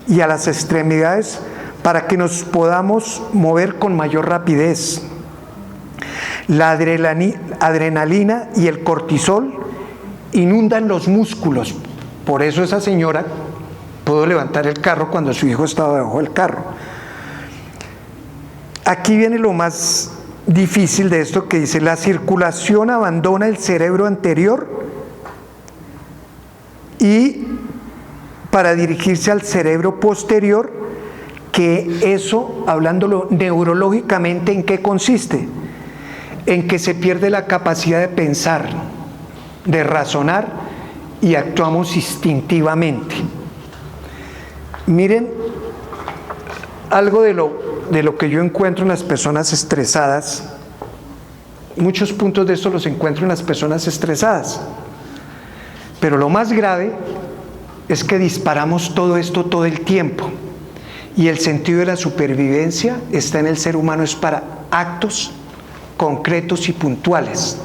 y a las extremidades para que nos podamos mover con mayor rapidez. La adrenalina y el cortisol inundan los músculos. Por eso esa señora pudo levantar el carro cuando su hijo estaba debajo del carro. Aquí viene lo más difícil de esto, que dice: la circulación abandona el cerebro anterior y para dirigirse al cerebro posterior, que eso, hablándolo neurológicamente, ¿en qué consiste? En que se pierde la capacidad de pensar, de razonar, y actuamos instintivamente. Miren, algo de lo que yo encuentro en las personas estresadas, muchos puntos de esto los encuentro en las personas estresadas, pero lo más grave es que disparamos todo esto todo el tiempo, y el sentido de la supervivencia está en el ser humano, es para actos concretos y puntuales,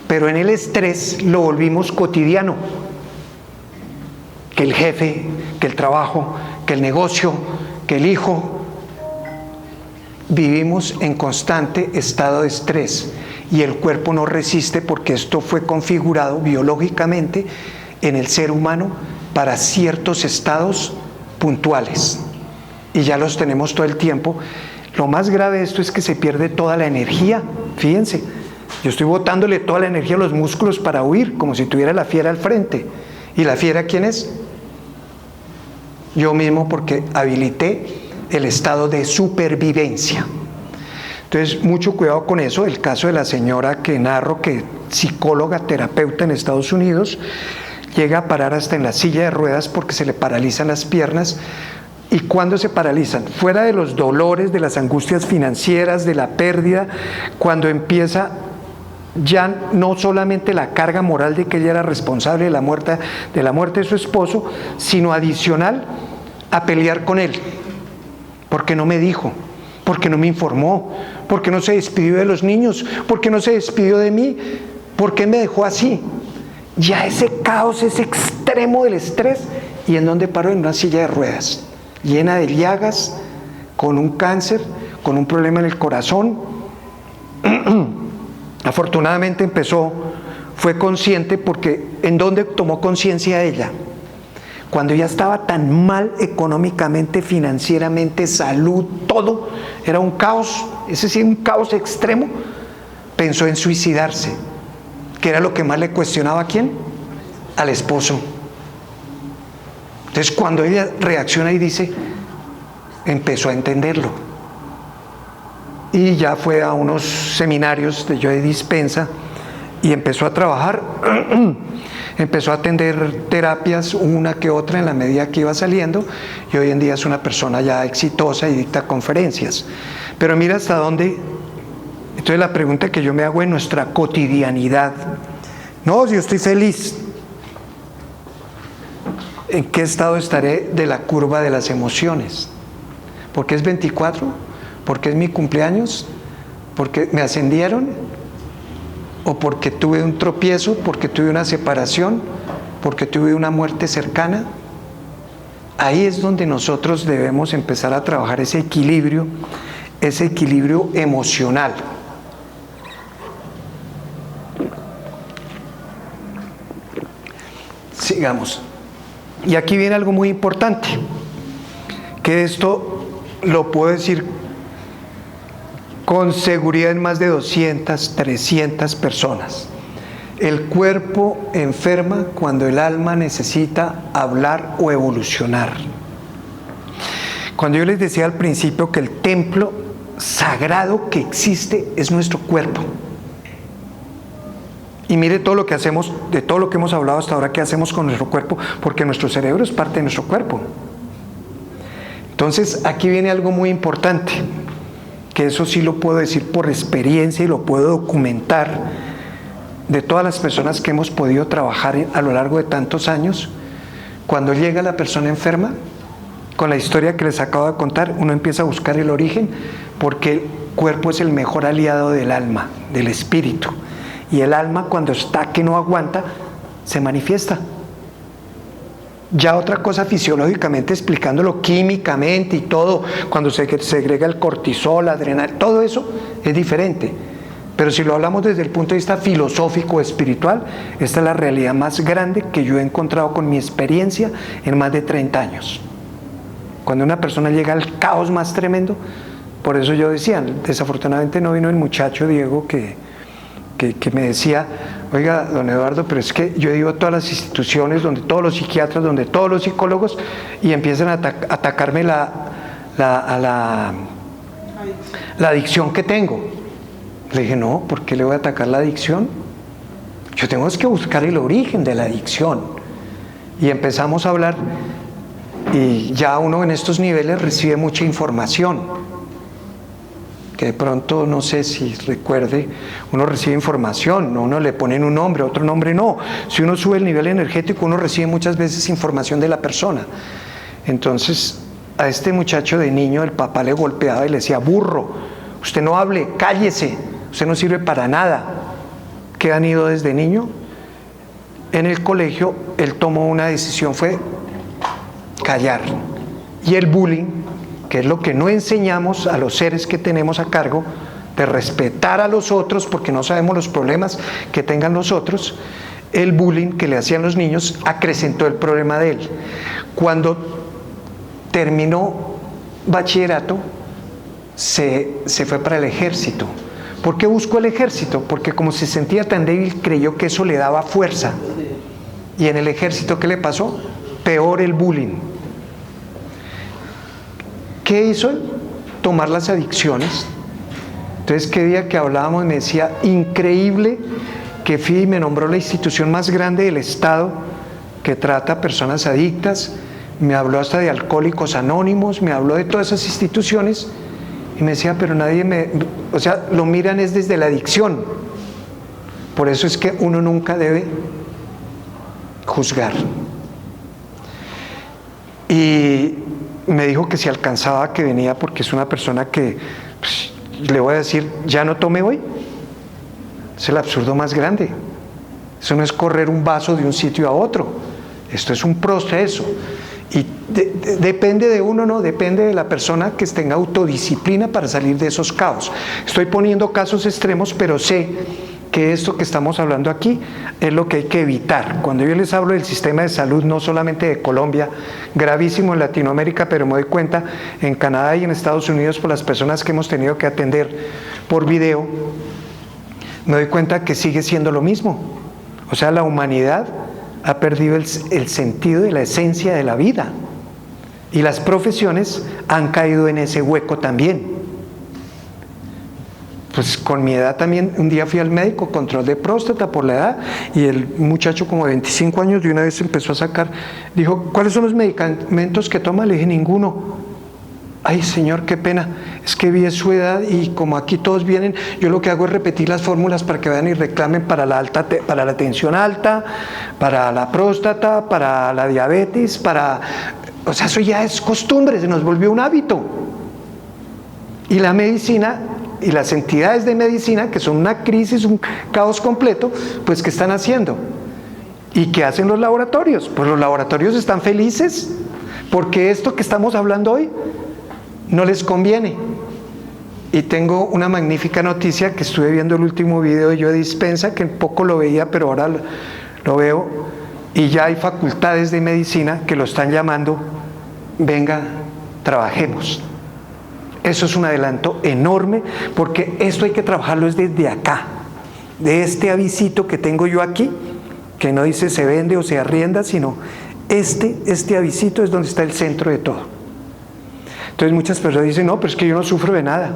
pero en el estrés lo volvimos cotidiano, que el jefe, que el trabajo, que el negocio, que el hijo. Vivimos en constante estado de estrés y el cuerpo no resiste, porque esto fue configurado biológicamente en el ser humano para ciertos estados puntuales, y ya los tenemos todo el tiempo. Lo más grave de esto es que se pierde toda la energía. Fíjense, yo estoy botándole toda la energía a los músculos para huir, como si tuviera la fiera al frente. ¿Y la fiera quién es? Yo mismo, porque habilité el estado de supervivencia. Entonces, mucho cuidado con eso. El caso de la señora que narro, que psicóloga, terapeuta en Estados Unidos, llega a parar hasta en la silla de ruedas porque se le paralizan las piernas. ¿Y cuándo se paralizan? Fuera de los dolores, de las angustias financieras, de la pérdida, cuando empieza ya no solamente la carga moral de que ella era responsable de la muerte de su esposo, sino adicional a pelear con él. ¿Por qué no me dijo? ¿Por qué no me informó? ¿Por qué no se despidió de los niños? ¿Por qué no se despidió de mí? ¿Por qué me dejó así? Ya ese caos, ese extremo del estrés, ¿y en dónde paró? En una silla de ruedas, llena de llagas, con un cáncer, con un problema en el corazón. Afortunadamente fue consciente, porque ¿en dónde tomó conciencia ella? Cuando ya estaba tan mal económicamente, financieramente, salud, todo, era un caos, ese sí, un caos extremo. Pensó en suicidarse, que era lo que más le cuestionaba. ¿A quién? Al esposo. Entonces, cuando ella reacciona y dice, empezó a entenderlo. Y ya fue a unos seminarios de Joe Dispenza y empezó a trabajar. Empezó a atender terapias, una que otra, en la medida que iba saliendo, y hoy en día es una persona ya exitosa y dicta conferencias. Pero mira hasta dónde. Entonces la pregunta que yo me hago en nuestra cotidianidad: no, yo estoy feliz. ¿En qué estado estaré de la curva de las emociones? ¿Porque es 24? ¿Porque es mi cumpleaños? ¿Porque me ascendieron? ¿O porque tuve un tropiezo? ¿Porque tuve una separación? ¿Porque tuve una muerte cercana? Ahí es donde nosotros debemos empezar a trabajar ese equilibrio emocional. Sigamos. Y aquí viene algo muy importante, que esto lo puedo decir con seguridad en más de 200, 300 personas. El cuerpo enferma cuando el alma necesita hablar o evolucionar. Cuando yo les decía al principio que el templo sagrado que existe es nuestro cuerpo. Y mire todo lo que hacemos, de todo lo que hemos hablado hasta ahora, ¿qué hacemos con nuestro cuerpo? Porque nuestro cerebro es parte de nuestro cuerpo. Entonces, aquí viene algo muy importante, que eso sí lo puedo decir por experiencia y lo puedo documentar de todas las personas que hemos podido trabajar a lo largo de tantos años. Cuando llega la persona enferma, con la historia que les acabo de contar, uno empieza a buscar el origen, porque el cuerpo es el mejor aliado del alma, del espíritu. Y el alma, cuando está que no aguanta, se manifiesta. Ya otra cosa fisiológicamente, explicándolo químicamente y todo, cuando se segrega el cortisol, la adrenalina, todo eso es diferente. Pero si lo hablamos desde el punto de vista filosófico, espiritual, esta es la realidad más grande que yo he encontrado con mi experiencia en más de 30 años. Cuando una persona llega al caos más tremendo, por eso yo decía, desafortunadamente no vino el muchacho Diego que me decía, oiga, don Eduardo, pero es que yo digo a todas las instituciones, donde todos los psiquiatras, donde todos los psicólogos, y empiezan a atacarme la adicción que tengo. Le dije, no, ¿por qué le voy a atacar la adicción? Yo tengo que buscar el origen de la adicción. Y empezamos a hablar, y ya uno en estos niveles recibe mucha información, que de pronto, no sé si recuerde, uno recibe información, uno le ponen un nombre, otro nombre no. Si uno sube el nivel energético, uno recibe muchas veces información de la persona. Entonces, a este muchacho de niño, el papá le golpeaba y le decía, burro, usted no hable, cállese, usted no sirve para nada. ¿Qué han ido desde niño? En el colegio, él tomó una decisión, fue callar. Y el bullying, que es lo que no enseñamos a los seres que tenemos a cargo, de respetar a los otros porque no sabemos los problemas que tengan los otros, el bullying que le hacían los niños acrecentó el problema de él. Cuando terminó bachillerato, se fue para el ejército. ¿Por qué buscó el ejército? Porque como se sentía tan débil, creyó que eso le daba fuerza. Y en el ejército, ¿qué le pasó? Peor el bullying. ¿Qué hizo él? Tomar las adicciones. Entonces, qué día que hablábamos me decía, increíble que fui y me nombró la institución más grande del Estado que trata a personas adictas, me habló hasta de Alcohólicos Anónimos, me habló de todas esas instituciones y me decía, pero nadie o sea, lo miran es desde la adicción. Por eso es que uno nunca debe juzgar. Y me dijo que si alcanzaba, que venía, porque es una persona que, pues, le voy a decir, ya no tome hoy. Es el absurdo más grande. Eso no es correr un vaso de un sitio a otro. Esto es un proceso. Y depende de uno, no, depende de la persona que tenga autodisciplina para salir de esos caos. Estoy poniendo casos extremos, pero sé que esto que estamos hablando aquí es lo que hay que evitar. Cuando yo les hablo del sistema de salud, no solamente de Colombia, gravísimo en Latinoamérica, pero me doy cuenta en Canadá y en Estados Unidos por las personas que hemos tenido que atender por video, me doy cuenta que sigue siendo lo mismo. O sea, la humanidad ha perdido el sentido de la esencia de la vida, y las profesiones han caído en ese hueco también. Pues con mi edad también, un día fui al médico, control de próstata por la edad, y el muchacho como de 25 años de una vez empezó a sacar, dijo, ¿cuáles son los medicamentos que toma? Le dije, ninguno. Ay, señor, qué pena, es que vi su edad y como aquí todos vienen, yo lo que hago es repetir las fórmulas para que vayan y reclamen para la tensión alta, para la próstata, para la diabetes, o sea, eso ya es costumbre, se nos volvió un hábito. Y la medicina y las entidades de medicina, que son una crisis, un caos completo, pues ¿qué están haciendo? ¿Y qué hacen los laboratorios? Pues los laboratorios están felices, porque esto que estamos hablando hoy no les conviene. Y tengo una magnífica noticia, que estuve viendo el último video de Yo Dispensa, que poco lo veía, pero ahora lo veo, y ya hay facultades de medicina que lo están llamando, venga, trabajemos. Eso es un adelanto enorme, porque esto hay que trabajarlo desde acá, de este avisito que tengo yo aquí, que no dice se vende o se arrienda, sino este avisito es donde está el centro de todo. Entonces muchas personas dicen, no, pero es que yo no sufro de nada.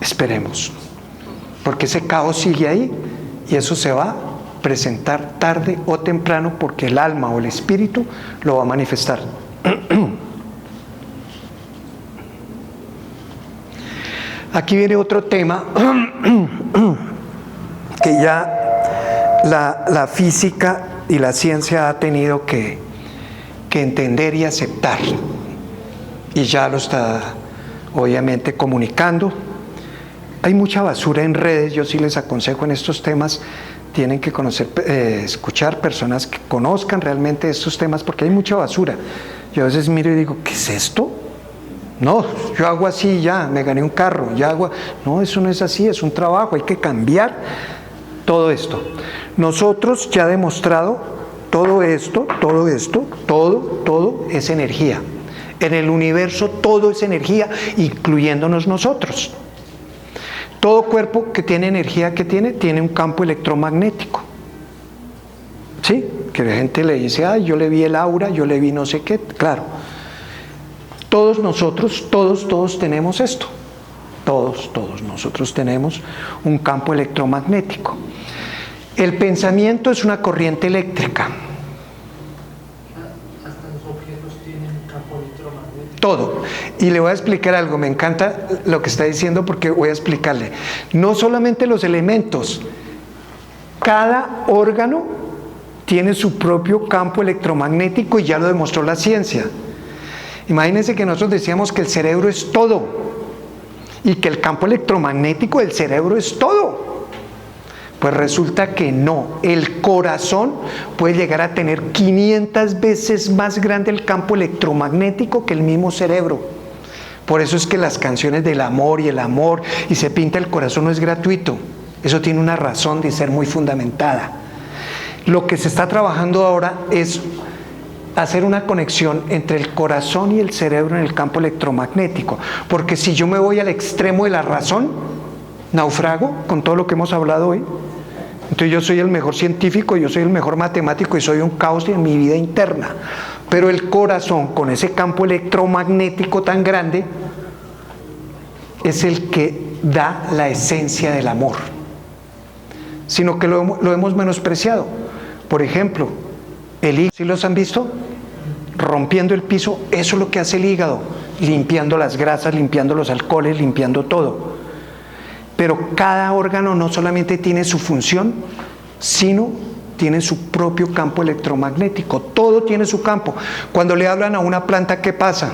Esperemos, porque ese caos sigue ahí, y eso se va a presentar tarde o temprano, porque el alma o el espíritu lo va a manifestar. Aquí viene otro tema que ya la física y la ciencia ha tenido que entender y aceptar, y ya lo está obviamente comunicando. Hay mucha basura en redes. Yo sí les aconsejo en estos temas, tienen que conocer, escuchar personas que conozcan realmente estos temas, porque hay mucha basura. Yo a veces miro y digo, ¿qué es esto? No, yo hago así, ya, me gané un carro, ya hago... No, eso no es así, es un trabajo, hay que cambiar todo esto. Nosotros ya demostrado todo esto, todo es energía. En el universo todo es energía, incluyéndonos nosotros. Todo cuerpo que tiene energía, tiene un campo electromagnético. ¿Sí? Que la gente le dice, ay, yo le vi el aura, yo le vi no sé qué. Claro. Todos nosotros, todos tenemos esto. Todos nosotros tenemos un campo electromagnético. El pensamiento es una corriente eléctrica. Hasta los objetos tienen un campo electromagnético. Todo. Y le voy a explicar algo, me encanta lo que está diciendo, porque voy a explicarle. No solamente los elementos, cada órgano tiene su propio campo electromagnético, y ya lo demostró la ciencia. Imagínense que nosotros decíamos que el cerebro es todo, y que el campo electromagnético del cerebro es todo. Pues resulta que no. El corazón puede llegar a tener 500 veces más grande el campo electromagnético que el mismo cerebro. Por eso es que las canciones del amor y se pinta el corazón no es gratuito. Eso tiene una razón de ser muy fundamentada. Lo que se está trabajando ahora es hacer una conexión entre el corazón y el cerebro en el campo electromagnético, porque si yo me voy al extremo de la razón, naufrago con todo lo que hemos hablado hoy. Entonces yo soy el mejor científico, yo soy el mejor matemático, y soy un caos en mi vida interna. Pero el corazón, con ese campo electromagnético tan grande, es el que da la esencia del amor, sino que lo hemos menospreciado. Por ejemplo, el hígado, ¿sí los han visto? Rompiendo el piso, eso es lo que hace el hígado, limpiando las grasas, limpiando los alcoholes, limpiando todo. Pero cada órgano no solamente tiene su función, sino tiene su propio campo electromagnético. Todo tiene su campo. Cuando le hablan a una planta, ¿qué pasa?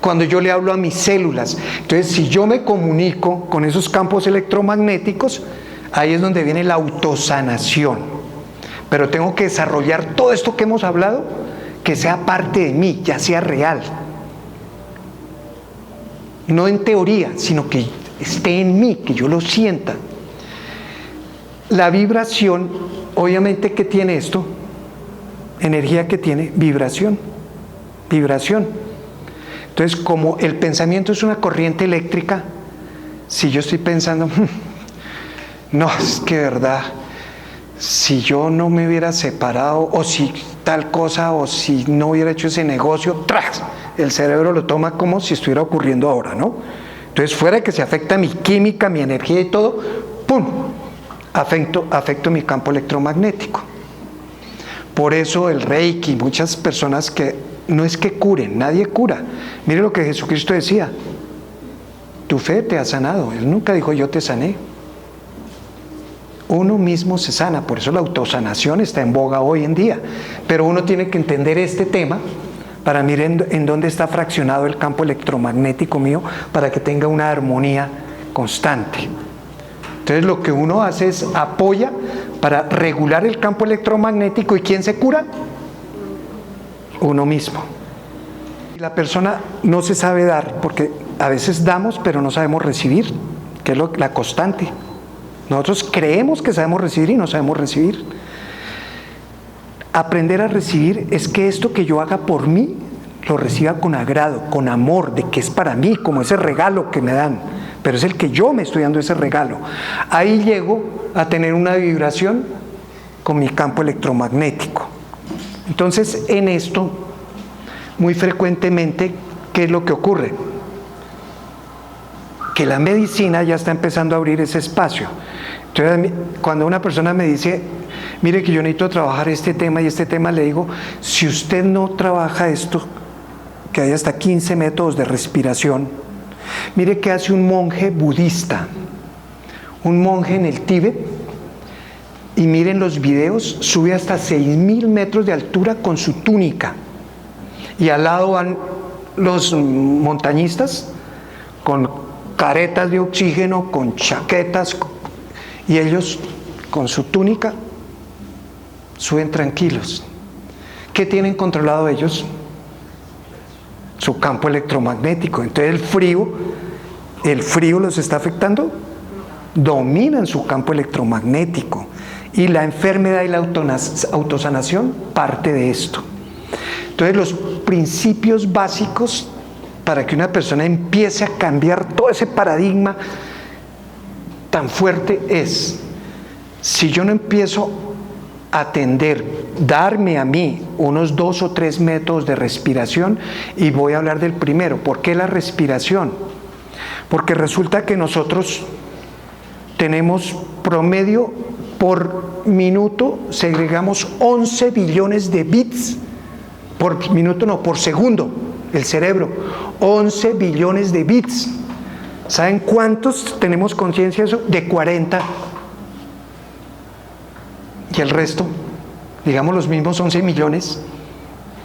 Cuando yo le hablo a mis células, entonces si yo me comunico con esos campos electromagnéticos, Ahí es donde viene la autosanación. Pero tengo que desarrollar todo esto que hemos hablado, que sea parte de mí, ya sea real. No en teoría, sino que esté en mí, que yo lo sienta. La vibración, obviamente, ¿qué tiene esto? Energía que tiene vibración. Vibración. Entonces, como el pensamiento es una corriente eléctrica, si yo estoy pensando, no, es que verdad, si yo no me hubiera separado, o si tal cosa, o si no hubiera hecho ese negocio, ¡tras! El cerebro lo toma como si estuviera ocurriendo ahora, ¿no? Entonces, fuera de que se afecta mi química, mi energía y todo, ¡pum! Afecto mi campo electromagnético. Por eso el Reiki, muchas personas que no es que curen, nadie cura. Mire lo que Jesucristo decía: tu fe te ha sanado. Él nunca dijo yo te sané. Uno mismo se sana, por eso la autosanación está en boga hoy en día. Pero uno tiene que entender este tema para mirar en dónde está fraccionado el campo electromagnético mío, para que tenga una armonía constante. Entonces lo que uno hace es apoya para regular el campo electromagnético. ¿Y quién se cura? Uno mismo. La persona no se sabe dar, porque a veces damos pero no sabemos recibir, que es la constante. Nosotros creemos que sabemos recibir y no sabemos recibir. Aprender a recibir es que esto que yo haga por mí lo reciba con agrado, con amor, de que es para mí, como ese regalo que me dan, pero es el que yo me estoy dando ese regalo. Ahí llego a tener una vibración con mi campo electromagnético. Entonces, en esto, muy frecuentemente, ¿qué es lo que ocurre? Que la medicina ya está empezando a abrir ese espacio. Entonces, cuando una persona me dice, mire que yo necesito trabajar este tema y este tema, le digo, si usted no trabaja esto, que hay hasta 15 métodos de respiración, mire qué hace un monje budista, un monje en el Tíbet, y miren los videos, sube hasta 6.000 metros de altura con su túnica, y al lado van los montañistas con caretas de oxígeno, con chaquetas, y ellos con su túnica suben tranquilos. ¿Qué tienen controlado ellos? Su campo electromagnético. Entonces el frío los está afectando, dominan su campo electromagnético, y la enfermedad y la autosanación parte de esto. Entonces los principios básicos para que una persona empiece a cambiar todo ese paradigma tan fuerte es: si yo no empiezo a atender, darme a mí unos 2 o 3 métodos de respiración, y voy a hablar del primero. ¿Por qué la respiración? Porque resulta que nosotros tenemos promedio por minuto, segregamos 11 billones de bits por minuto, no, por segundo, el cerebro, 11 billones de bits. ¿Saben cuántos tenemos conciencia de eso? De 40. Y el resto, digamos los mismos 11 millones,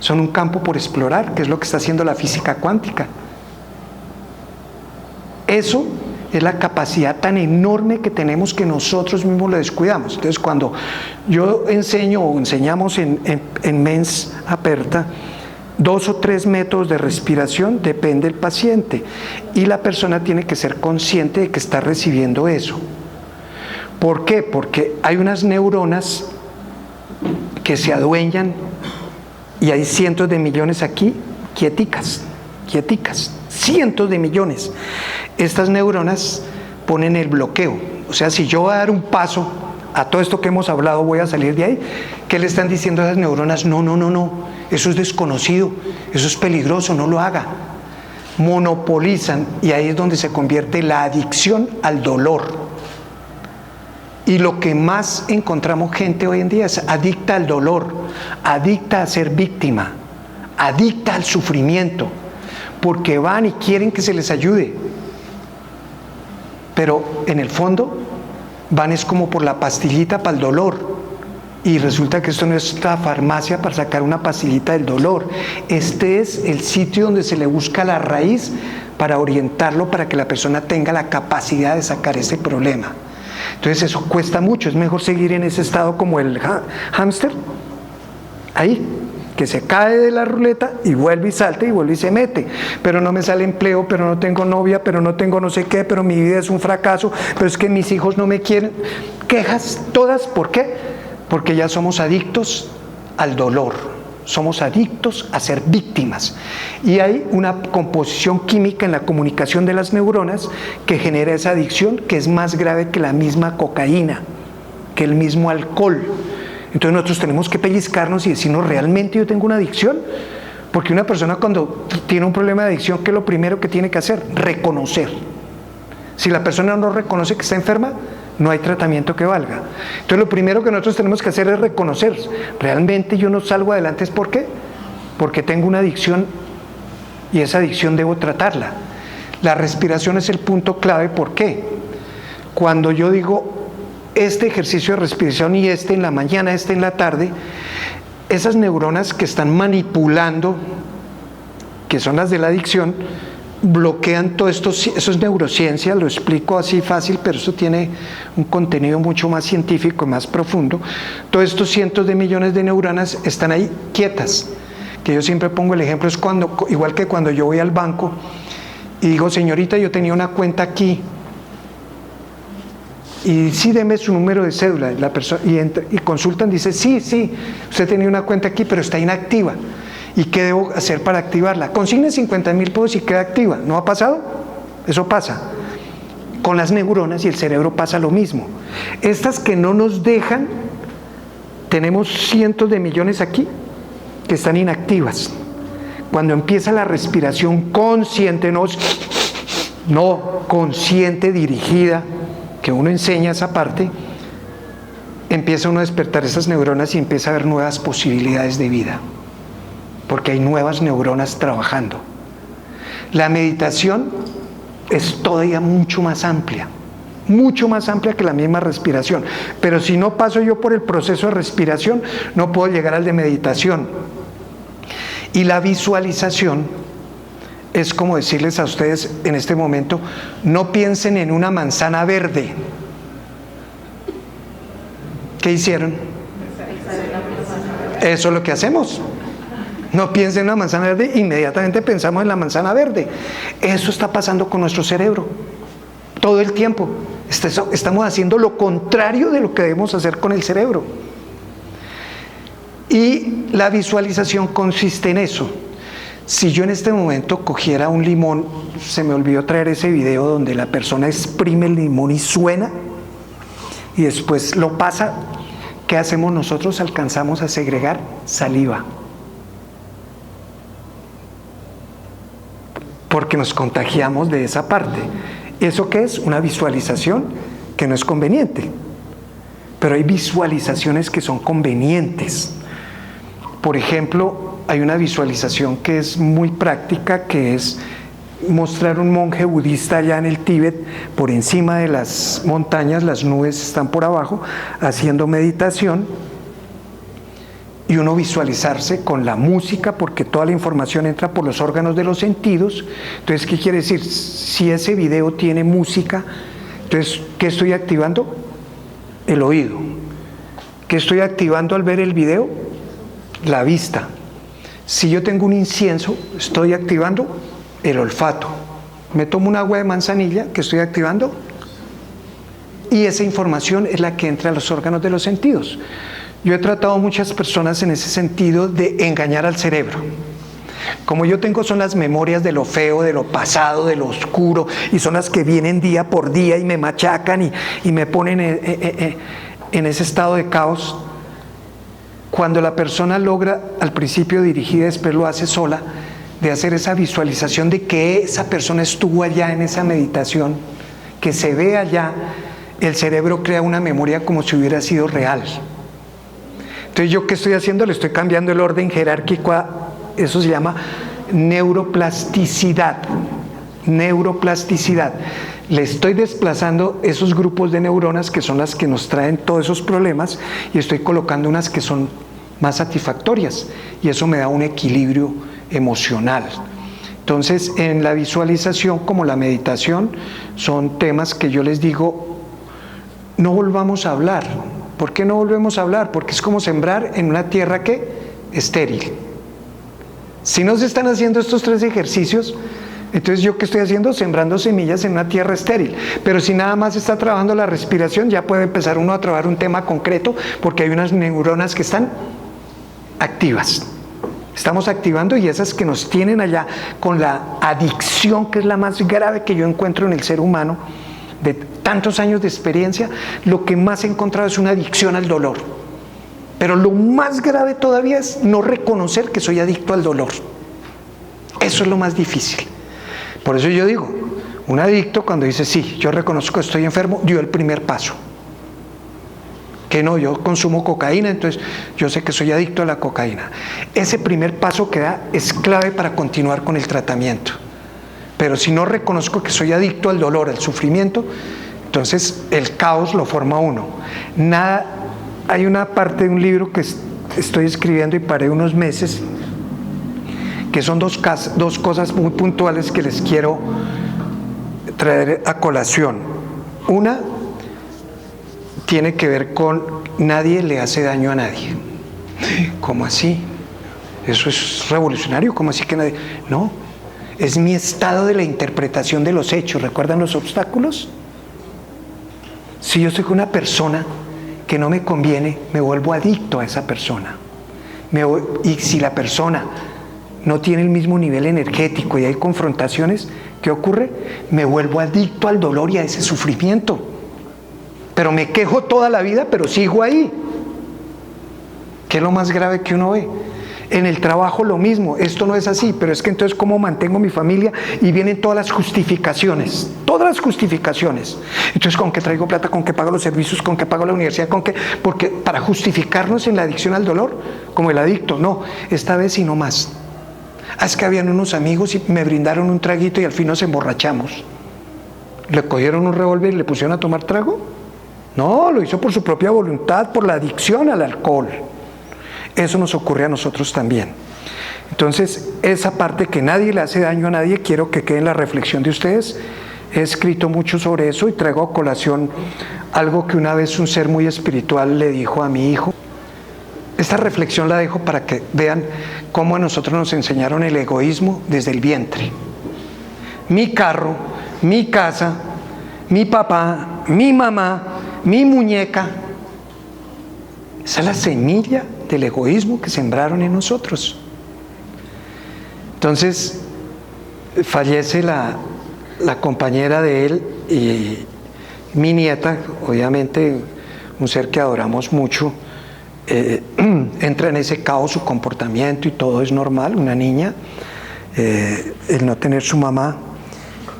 son un campo por explorar, que es lo que está haciendo la física cuántica. Eso es la capacidad tan enorme que tenemos, que nosotros mismos lo descuidamos. Entonces, cuando yo enseño o enseñamos en Mens Aperta 2 o 3 métodos de respiración, depende del paciente, y la persona tiene que ser consciente de que está recibiendo eso. ¿Por qué? Porque hay unas neuronas que se adueñan, y hay cientos de millones aquí quieticas, cientos de millones. Estas neuronas ponen el bloqueo. O sea, si yo voy a dar un paso a todo esto que hemos hablado, voy a salir de ahí, ¿qué le están diciendo a esas neuronas? No, eso es desconocido, eso es peligroso, no lo haga. Monopolizan, y ahí es donde se convierte la adicción al dolor. Y lo que más encontramos gente hoy en día es adicta al dolor, adicta a ser víctima, adicta al sufrimiento, porque van y quieren que se les ayude, pero en el fondo van es como por la pastillita para el dolor, y resulta que esto no es la farmacia para sacar una pastillita del dolor. Este es el sitio donde se le busca la raíz para orientarlo, para que la persona tenga la capacidad de sacar ese problema. Entonces eso cuesta mucho, es mejor seguir en ese estado como el hámster, ahí, que se cae de la ruleta y vuelve y salta y vuelve y se mete, pero no me sale empleo, pero no tengo novia, pero no tengo no sé qué, pero mi vida es un fracaso, pero es que mis hijos no me quieren. Quejas todas, ¿por qué? Porque ya somos adictos al dolor, somos adictos a ser víctimas, y hay una composición química en la comunicación de las neuronas que genera esa adicción, que es más grave que la misma cocaína, que el mismo alcohol. Entonces nosotros tenemos que pellizcarnos y decirnos, ¿realmente yo tengo una adicción? Porque una persona cuando tiene un problema de adicción, ¿qué es lo primero que tiene que hacer? Reconocer. Si la persona no reconoce que está enferma, no hay tratamiento que valga. Entonces lo primero que nosotros tenemos que hacer es reconocer, realmente yo no salgo adelante, ¿es por qué? Porque tengo una adicción y esa adicción debo tratarla. La respiración es el punto clave, ¿por qué? Cuando yo digo este ejercicio de respiración y este en la mañana, este en la tarde, esas neuronas que están manipulando, que son las de la adicción, bloquean todo esto. Eso es neurociencia, lo explico así fácil, pero eso tiene un contenido mucho más científico y más profundo. Todos estos cientos de millones de neuronas están ahí quietas, que yo siempre pongo el ejemplo, es cuando, igual que cuando yo voy al banco y digo, señorita, yo tenía una cuenta aquí, y sí, deme su número de cédula, la persona, y consultan, dice, sí, usted tenía una cuenta aquí, pero está inactiva. ¿Y qué debo hacer para activarla? Consigne 50.000 pesos y queda activa. ¿No ha pasado? Eso pasa. Con las neuronas y el cerebro pasa lo mismo. Estas que no nos dejan, tenemos cientos de millones aquí que están inactivas. Cuando empieza la respiración consciente, no consciente, dirigida, que uno enseña esa parte, empieza uno a despertar esas neuronas y empieza a ver nuevas posibilidades de vida, porque hay nuevas neuronas trabajando. La meditación es todavía mucho más amplia que la misma respiración, pero si no paso yo por el proceso de respiración, no puedo llegar al de meditación. Y la visualización es como decirles a ustedes en este momento, no piensen en una manzana verde. ¿Qué hicieron? Eso es lo que hacemos. No piensen en una manzana verde, inmediatamente pensamos en la manzana verde. Eso está pasando con nuestro cerebro todo el tiempo. Estamos haciendo lo contrario de lo que debemos hacer con el cerebro. Y la visualización consiste en eso. Si yo en este momento cogiera un limón, se me olvidó traer ese video donde la persona exprime el limón y suena, y después lo pasa, ¿qué hacemos nosotros? Alcanzamos a segregar saliva. Porque nos contagiamos de esa parte. ¿Eso qué es? Una visualización que no es conveniente. Pero hay visualizaciones que son convenientes. Por ejemplo, hay una visualización que es muy práctica, que es mostrar un monje budista allá en el Tíbet, por encima de las montañas, las nubes están por abajo, haciendo meditación, y uno visualizarse con la música, porque toda la información entra por los órganos de los sentidos. Entonces, ¿qué quiere decir? Si ese video tiene música, entonces, ¿qué estoy activando? El oído. ¿Qué estoy activando al ver el video? La vista. Si yo tengo un incienso, estoy activando el olfato. Me tomo un agua de manzanilla, que estoy activando, y esa información es la que entra a los órganos de los sentidos. Yo he tratado a muchas personas en ese sentido de engañar al cerebro. Como yo tengo son las memorias de lo feo, de lo pasado, de lo oscuro, y son las que vienen día por día y me machacan y me ponen en ese estado de caos. Cuando la persona logra al principio dirigida, después lo hace sola, de hacer esa visualización de que esa persona estuvo allá en esa meditación, que se ve allá, el cerebro crea una memoria como si hubiera sido real. Entonces, ¿yo qué estoy haciendo? Le estoy cambiando el orden jerárquico eso se llama neuroplasticidad. Neuroplasticidad. Le estoy desplazando esos grupos de neuronas que son las que nos traen todos esos problemas y estoy colocando unas que son más satisfactorias, y eso me da un equilibrio emocional. Entonces, en la visualización como la meditación son temas que yo les digo, no volvamos a hablar. ¿Por qué no volvemos a hablar? Porque es como sembrar en una tierra que estéril. Si no se están haciendo estos 3 ejercicios, entonces ¿yo qué estoy haciendo? Sembrando semillas en una tierra estéril. Pero si nada más está trabajando la respiración, ya puede empezar uno a trabajar un tema concreto, porque hay unas neuronas que están activas. Estamos activando, y esas que nos tienen allá con la adicción, que es la más grave que yo encuentro en el ser humano, de tantos años de experiencia, lo que más he encontrado es una adicción al dolor. Pero lo más grave todavía es no reconocer que soy adicto al dolor. Eso es lo más difícil. Por eso yo digo, un adicto cuando dice, sí, yo reconozco que estoy enfermo, dio el primer paso. Que no, yo consumo cocaína, entonces yo sé que soy adicto a la cocaína. Ese primer paso que da es clave para continuar con el tratamiento. Pero si no reconozco que soy adicto al dolor, al sufrimiento, entonces el caos lo forma uno. Nada, hay una parte de un libro que estoy escribiendo y paré unos meses, que son dos cosas muy puntuales que les quiero traer a colación. Una tiene que ver con nadie le hace daño a nadie. ¿Cómo así? ¿Eso es revolucionario? ¿Cómo así que nadie? No, es mi estado de la interpretación de los hechos. ¿Recuerdan los obstáculos? Si yo soy una persona que no me conviene, me vuelvo adicto a esa persona. Y si la persona no tiene el mismo nivel energético y hay confrontaciones, ¿qué ocurre? Me vuelvo adicto al dolor y a ese sufrimiento. Pero me quejo toda la vida, pero sigo ahí. ¿Qué es lo más grave que uno ve? En el trabajo lo mismo, esto no es así, pero es que entonces ¿cómo mantengo mi familia? Y vienen todas las justificaciones, todas las justificaciones. Entonces, ¿con qué traigo plata? ¿Con qué pago los servicios? ¿Con qué pago la universidad? ¿Con qué? Porque para justificarnos en la adicción al dolor, como el adicto, no, esta vez y no más. Es que habían unos amigos y me brindaron un traguito y al fin nos emborrachamos. ¿Le cogieron un revólver y le pusieron a tomar trago? No, lo hizo por su propia voluntad, por la adicción al alcohol. Eso nos ocurre a nosotros también. Entonces, esa parte que nadie le hace daño a nadie, quiero que quede en la reflexión de ustedes. He escrito mucho sobre eso y traigo a colación algo que una vez un ser muy espiritual le dijo a mi hijo. Esta reflexión la dejo para que vean cómo a nosotros nos enseñaron el egoísmo desde el vientre. Mi carro, mi casa, mi papá, mi mamá, mi muñeca. Esa es la semilla del egoísmo que sembraron en nosotros. Entonces, fallece la compañera de él y mi nieta, obviamente un ser que adoramos mucho, entra en ese caos, su comportamiento y todo es normal, una niña, el no tener su mamá.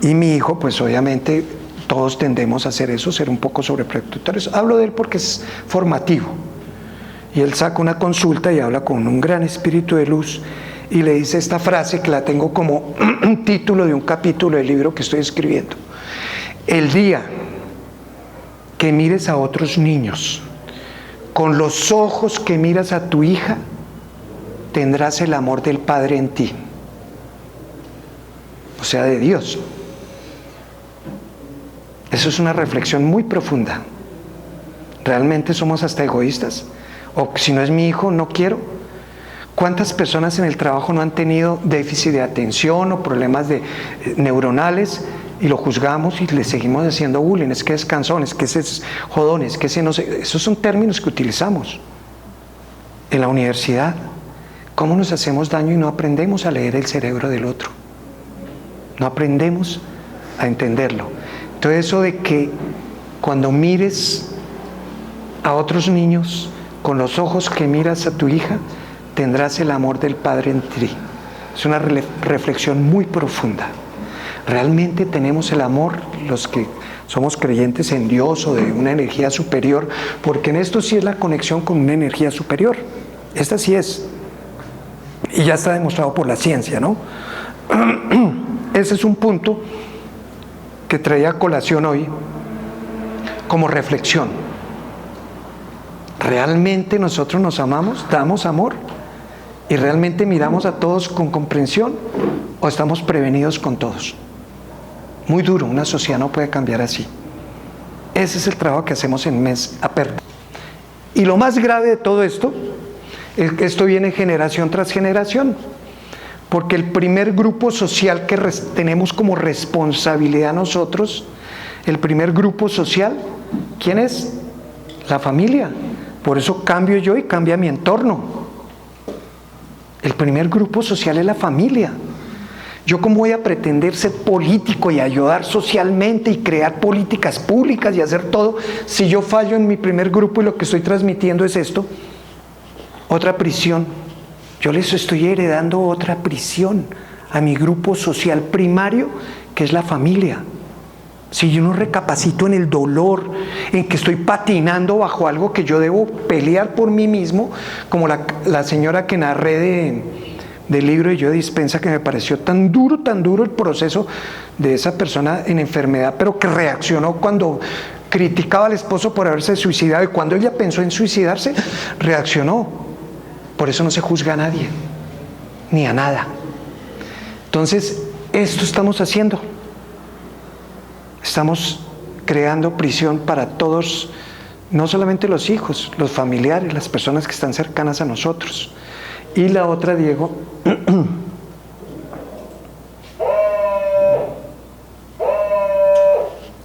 Y mi hijo, pues obviamente todos tendemos a hacer eso, ser un poco sobreprotectores. Hablo de él porque es formativo. Y él saca una consulta y habla con un gran espíritu de luz y le dice esta frase que la tengo como un título de un capítulo del libro que estoy escribiendo. El día que mires a otros niños con los ojos que miras a tu hija, tendrás el amor del Padre en ti. O sea, de Dios. Eso es una reflexión muy profunda. ¿Realmente somos hasta egoístas? O si no es mi hijo, no quiero. ¿Cuántas personas en el trabajo no han tenido déficit de atención o problemas neuronales y lo juzgamos y le seguimos haciendo bullying? Es que es cansón, es que ese es jodón, es que ese no sé. Esos son términos que utilizamos en la universidad. ¿Cómo nos hacemos daño y no aprendemos a leer el cerebro del otro? No aprendemos a entenderlo. Entonces, eso de que cuando mires a otros niños con los ojos que miras a tu hija, tendrás el amor del Padre en ti. Es una reflexión muy profunda. ¿Realmente tenemos el amor, los que somos creyentes en Dios o de una energía superior? Porque en esto sí es la conexión con una energía superior. Esta sí es. Y ya está demostrado por la ciencia, ¿no? Ese es un punto que traía a colación hoy como reflexión. ¿Realmente nosotros nos amamos? ¿Damos amor? ¿Y realmente miramos a todos con comprensión? ¿O estamos prevenidos con todos? Muy duro, una sociedad no puede cambiar así. Ese es el trabajo que hacemos en Mens Aperta. Y lo más grave de todo esto es que esto viene generación tras generación, porque el primer grupo social que tenemos como responsabilidad nosotros, el primer grupo social, ¿quién es? La familia. Por eso cambio yo y cambia mi entorno. El primer grupo social es la familia. ¿Yo cómo voy a pretender ser político y ayudar socialmente y crear políticas públicas y hacer todo si yo fallo en mi primer grupo y lo que estoy transmitiendo es esto? Otra prisión. Yo les estoy heredando otra prisión a mi grupo social primario, que es la familia. Si yo no recapacito en el dolor, en que estoy patinando bajo algo que yo debo pelear por mí mismo, como la señora que narré del libro de Joe Dispenza, que me pareció tan duro el proceso de esa persona en enfermedad, pero que reaccionó cuando criticaba al esposo por haberse suicidado, y cuando ella pensó en suicidarse, reaccionó. Por eso no se juzga a nadie, ni a nada. Entonces, esto estamos haciendo. Estamos creando prisión para todos, no solamente los hijos, los familiares, las personas que están cercanas a nosotros. Y la otra, Diego,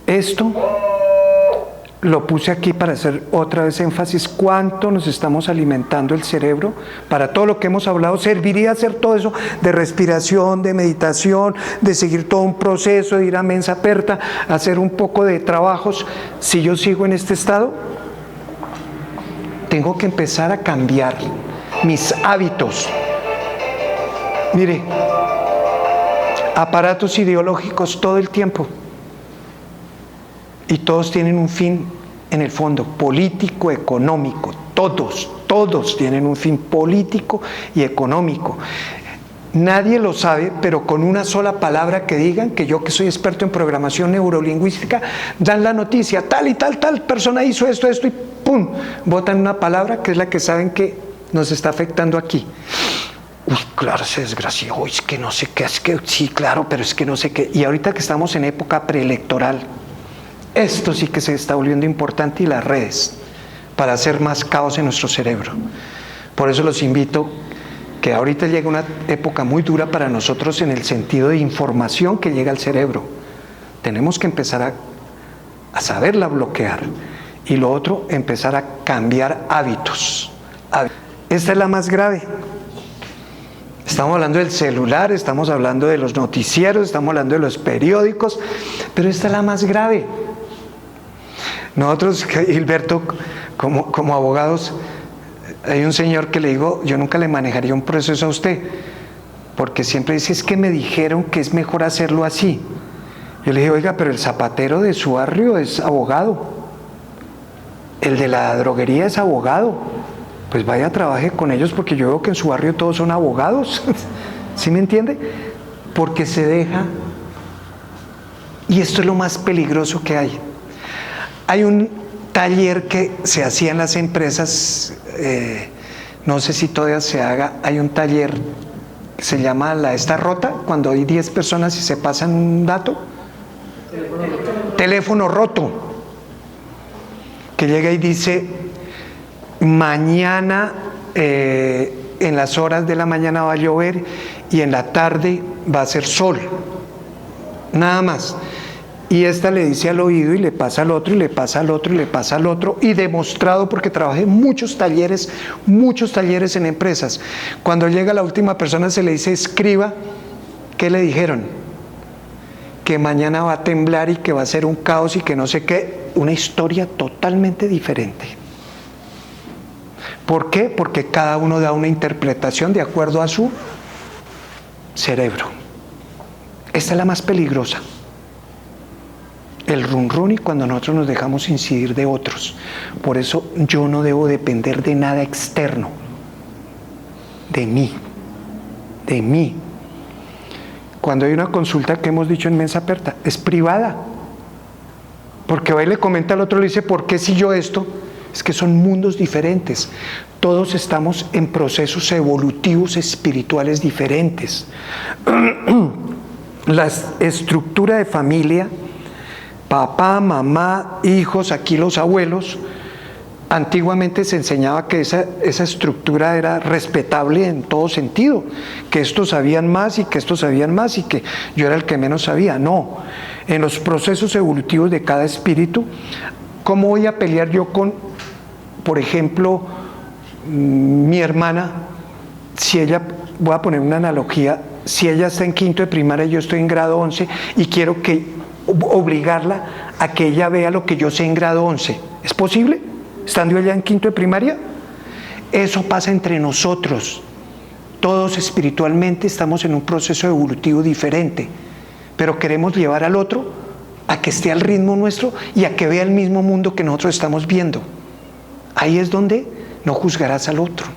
esto lo puse aquí para hacer otra vez énfasis, cuánto nos estamos alimentando el cerebro para todo lo que hemos hablado. Serviría hacer todo eso de respiración, de meditación, de seguir todo un proceso, de ir a Mens Aperta, hacer un poco de trabajos. Si yo sigo en este estado, tengo que empezar a cambiar mis hábitos. Mire, aparatos ideológicos todo el tiempo. Y todos tienen un fin en el fondo, político, económico. Todos tienen un fin político y económico. Nadie lo sabe, pero con una sola palabra que digan, que yo que soy experto en programación neurolingüística, dan la noticia, tal y tal persona hizo esto, y ¡pum! Botan una palabra que es la que saben que nos está afectando aquí. Uy, claro, se desgració, uy, es que no sé qué, es que sí, claro, pero es que no sé qué. Y ahorita que estamos en época preelectoral, esto sí que se está volviendo importante, y las redes, para hacer más caos en nuestro cerebro. Por eso los invito, que ahorita llega una época muy dura para nosotros en el sentido de información que llega al cerebro. Tenemos que empezar a saberla bloquear. Y lo otro, empezar a cambiar hábitos. Esta es la más grave. Estamos hablando del celular, estamos hablando de los noticieros, estamos hablando de los periódicos, pero esta es la más grave. Nosotros, Gilberto, como abogados, hay un señor que le digo, yo nunca le manejaría un proceso a usted, porque siempre dice, es que me dijeron que es mejor hacerlo así. Yo le dije, oiga, pero el zapatero de su barrio es abogado, el de la droguería es abogado, pues vaya, trabaje con ellos, porque yo veo que en su barrio todos son abogados. ¿Sí me entiende? Porque se deja, y esto es lo más peligroso que hay. Hay un taller que se hacía en las empresas, no sé si todavía se haga, hay un taller que se llama la esta rota, cuando hay 10 personas y se pasan un dato. Teléfono roto. Que llega y dice, mañana en las horas de la mañana va a llover y en la tarde va a ser sol. Nada más. Y esta le dice al oído y le pasa al otro y le pasa al otro y le pasa al otro, y demostrado porque trabajé en muchos talleres en empresas. Cuando llega la última persona se le dice escriba, ¿qué le dijeron? Que mañana va a temblar y que va a ser un caos y que no sé qué, una historia totalmente diferente. ¿Por qué? Porque cada uno da una interpretación de acuerdo a su cerebro. Esta es la más peligrosa. El run run, y cuando nosotros nos dejamos incidir de otros. Por eso yo no debo depender de nada externo, de mí. Cuando hay una consulta que hemos dicho en Mens Aperta, es privada, porque va y le comenta al otro, le dice, ¿por qué si yo esto? Es que son mundos diferentes, todos estamos en procesos evolutivos espirituales diferentes. La estructura de familia papá, mamá, hijos, aquí los abuelos. Antiguamente se enseñaba que esa estructura era respetable en todo sentido, que estos sabían más y que estos sabían más y que yo era el que menos sabía. No, en los procesos evolutivos de cada espíritu, ¿cómo voy a pelear yo con, por ejemplo, mi hermana, si ella, voy a poner una analogía, si ella está en quinto de primaria y yo estoy en grado 11 y quiero obligarla a que ella vea lo que yo sé en grado 11? ¿Es posible? Estando ella en quinto de primaria. Eso pasa entre nosotros. Todos espiritualmente estamos en un proceso evolutivo diferente, pero queremos llevar al otro a que esté al ritmo nuestro y a que vea el mismo mundo que nosotros estamos viendo. Ahí es donde no juzgarás al otro.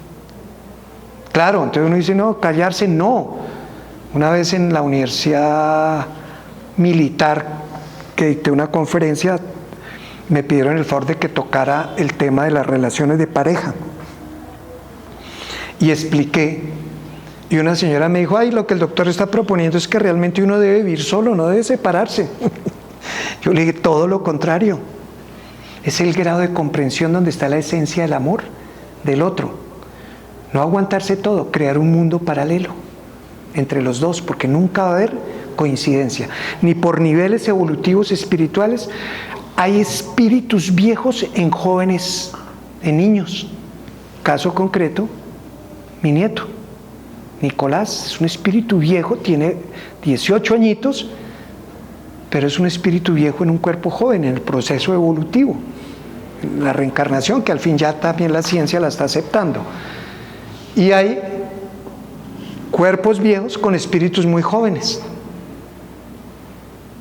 Claro, entonces uno dice, no, callarse, no. Una vez en la universidad militar que dicté una conferencia, me pidieron el favor de que tocara el tema de las relaciones de pareja. Y expliqué, y una señora me dijo, ay, lo que el doctor está proponiendo es que realmente uno debe vivir solo, no debe separarse. Yo le dije, todo lo contrario. Es el grado de comprensión donde está la esencia del amor del otro. No aguantarse todo, crear un mundo paralelo entre los dos, porque nunca va a haber coincidencia, ni por niveles evolutivos espirituales. Hay espíritus viejos en jóvenes, en niños. Caso concreto, mi nieto, Nicolás, es un espíritu viejo, tiene 18 añitos, pero es un espíritu viejo en un cuerpo joven, en el proceso evolutivo, la reencarnación, que al fin ya también la ciencia la está aceptando. Y hay cuerpos viejos con espíritus muy jóvenes.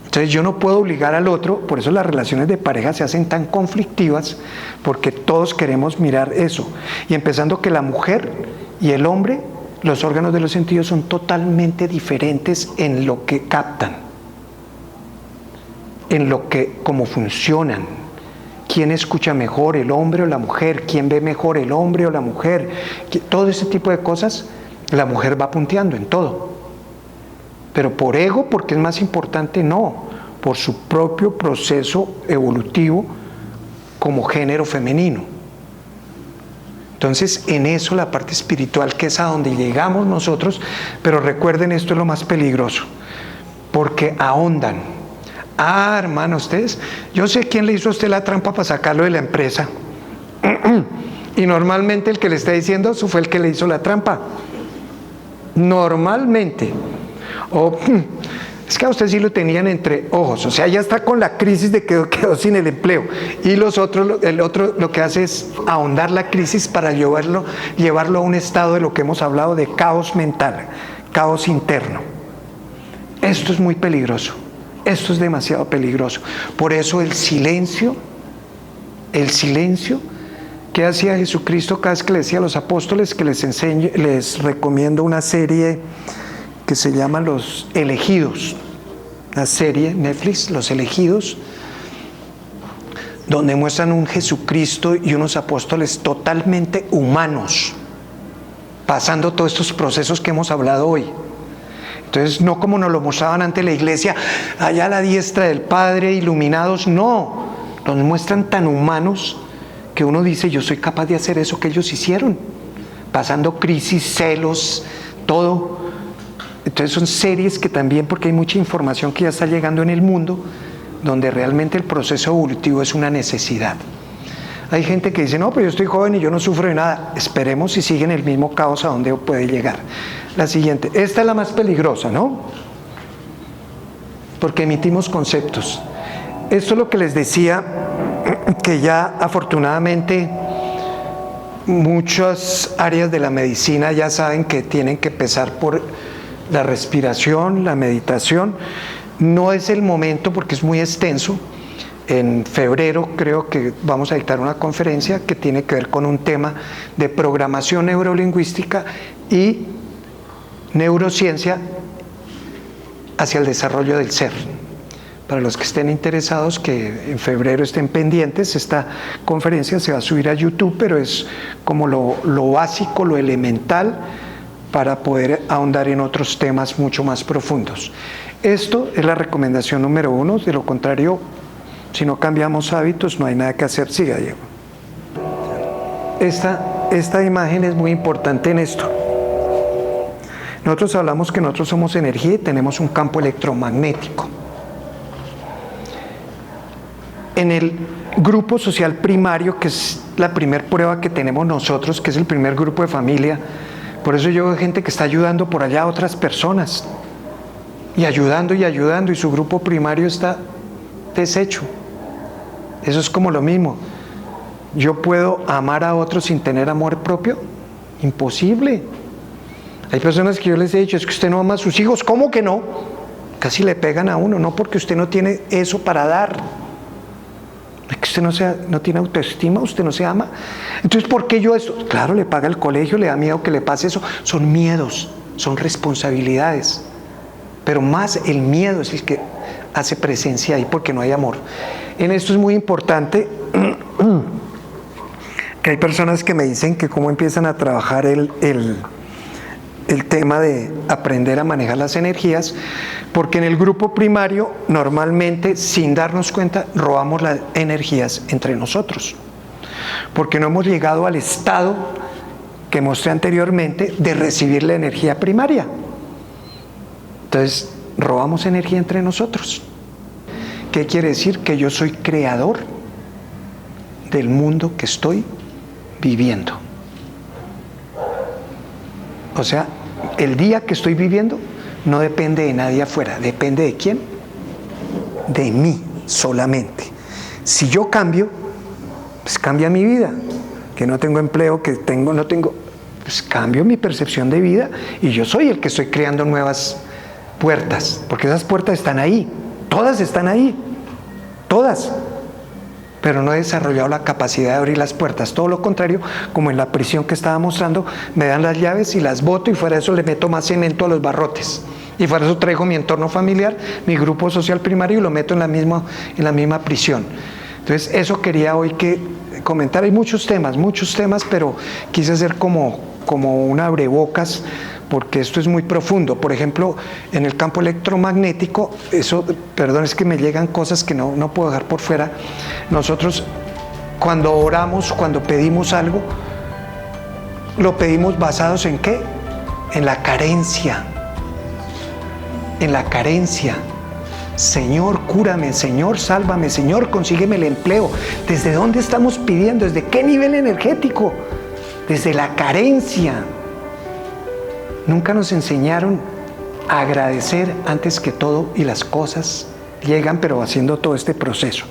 Entonces yo no puedo obligar al otro, por eso las relaciones de pareja se hacen tan conflictivas, porque todos queremos mirar eso. Y empezando que la mujer y el hombre, los órganos de los sentidos son totalmente diferentes en lo que captan, en lo que, cómo funcionan. ¿Quién escucha mejor, el hombre o la mujer? ¿Quién ve mejor, el hombre o la mujer? Todo ese tipo de cosas, la mujer va punteando en todo. Pero por ego, porque es más importante, no, por su propio proceso evolutivo como género femenino. Entonces, en eso la parte espiritual, que es a donde llegamos nosotros, pero recuerden, esto es lo más peligroso, porque ahondan. Ah, hermano, ustedes, yo sé quién le hizo a usted la trampa para sacarlo de la empresa. Y normalmente el que le está diciendo eso fue el que le hizo la trampa. Normalmente. O es que a usted sí lo tenían entre ojos, o sea, ya está con la crisis de que quedó sin el empleo, y el otro lo que hace es ahondar la crisis para llevarlo a un estado de lo que hemos hablado de caos mental, caos interno. Esto es muy peligroso, esto es demasiado peligroso. Por eso el silencio, ¿qué hacía Jesucristo cada vez que le decía a los apóstoles? Que les recomiendo una serie que se llama Los Elegidos, una serie Netflix, Los Elegidos, donde muestran un Jesucristo y unos apóstoles totalmente humanos, pasando todos estos procesos que hemos hablado hoy. Entonces, no como nos lo mostraban ante la iglesia, allá a la diestra del Padre, iluminados, no, los muestran tan humanos que uno dice, yo soy capaz de hacer eso que ellos hicieron, pasando crisis, celos, todo. Entonces son series que también, porque hay mucha información que ya está llegando en el mundo, donde realmente el proceso evolutivo es una necesidad. Hay gente que dice, no, pero yo estoy joven y yo no sufro de nada. Esperemos si siguen el mismo caos a donde puede llegar. La siguiente, esta es la más peligrosa, ¿no? Porque emitimos conceptos. Esto es lo que les decía, que ya afortunadamente muchas áreas de la medicina ya saben que tienen que empezar por la respiración, la meditación. No es el momento porque es muy extenso. En febrero creo que vamos a dictar una conferencia que tiene que ver con un tema de programación neurolingüística y neurociencia hacia el desarrollo del ser. Para los que estén interesados, que en febrero estén pendientes, esta conferencia se va a subir a YouTube, pero es como lo básico, lo elemental, para poder ahondar en otros temas mucho más profundos. Esto es la recomendación número 1, de lo contrario Si no cambiamos hábitos, no hay nada que hacer. Siga, Diego. Esta imagen es muy importante en esto. Nosotros hablamos que nosotros somos energía y tenemos un campo electromagnético. En el grupo social primario, que es la primera prueba que tenemos nosotros, que es el primer grupo de familia, por eso yo veo gente que está ayudando por allá a otras personas, y ayudando, y su grupo primario está deshecho. Eso es como lo mismo. ¿Yo puedo amar a otros sin tener amor propio? Imposible. Hay personas que yo les he dicho, es que usted no ama a sus hijos. ¿Cómo que no? Casi le pegan a uno, no porque usted no tiene eso para dar. Es que usted no tiene autoestima, usted no se ama. Entonces, ¿por qué yo esto? Claro, le paga el colegio, le da miedo que le pase eso. Son miedos, son responsabilidades. Pero más el miedo es el que hace presencia ahí porque no hay amor. En esto es muy importante que hay personas que me dicen que cómo empiezan a trabajar el tema de aprender a manejar las energías, porque en el grupo primario normalmente, sin darnos cuenta, robamos las energías entre nosotros, porque no hemos llegado al estado que mostré anteriormente de recibir la energía primaria. Entonces robamos energía entre nosotros. ¿Qué quiere decir? Que yo soy creador del mundo que estoy viviendo. O sea, el día que estoy viviendo no depende de nadie afuera. ¿Depende de quién? De mí solamente. Si yo cambio, pues cambia mi vida. Que no tengo empleo, no tengo, pues cambio mi percepción de vida y yo soy el que estoy creando nuevas puertas, porque esas puertas están ahí, todas están ahí, todas. Pero no he desarrollado la capacidad de abrir las puertas. Todo lo contrario, como en la prisión que estaba mostrando, me dan las llaves y las boto y fuera de eso le meto más cemento a los barrotes. Y fuera de eso traigo mi entorno familiar, mi grupo social primario y lo meto en la misma prisión. Entonces eso quería hoy comentar. Hay muchos temas, pero quise hacer como un abrebocas, porque esto es muy profundo. Por ejemplo, en el campo electromagnético, perdón, es que me llegan cosas que no puedo dejar por fuera. Nosotros, cuando oramos, cuando pedimos algo, lo pedimos basados ¿en qué? En la carencia. En la carencia. Señor, cúrame, Señor, sálvame, Señor, consígueme el empleo. ¿Desde dónde estamos pidiendo? ¿Desde qué nivel energético? Desde la carencia. Nunca nos enseñaron a agradecer antes que todo y las cosas llegan, pero haciendo todo este proceso.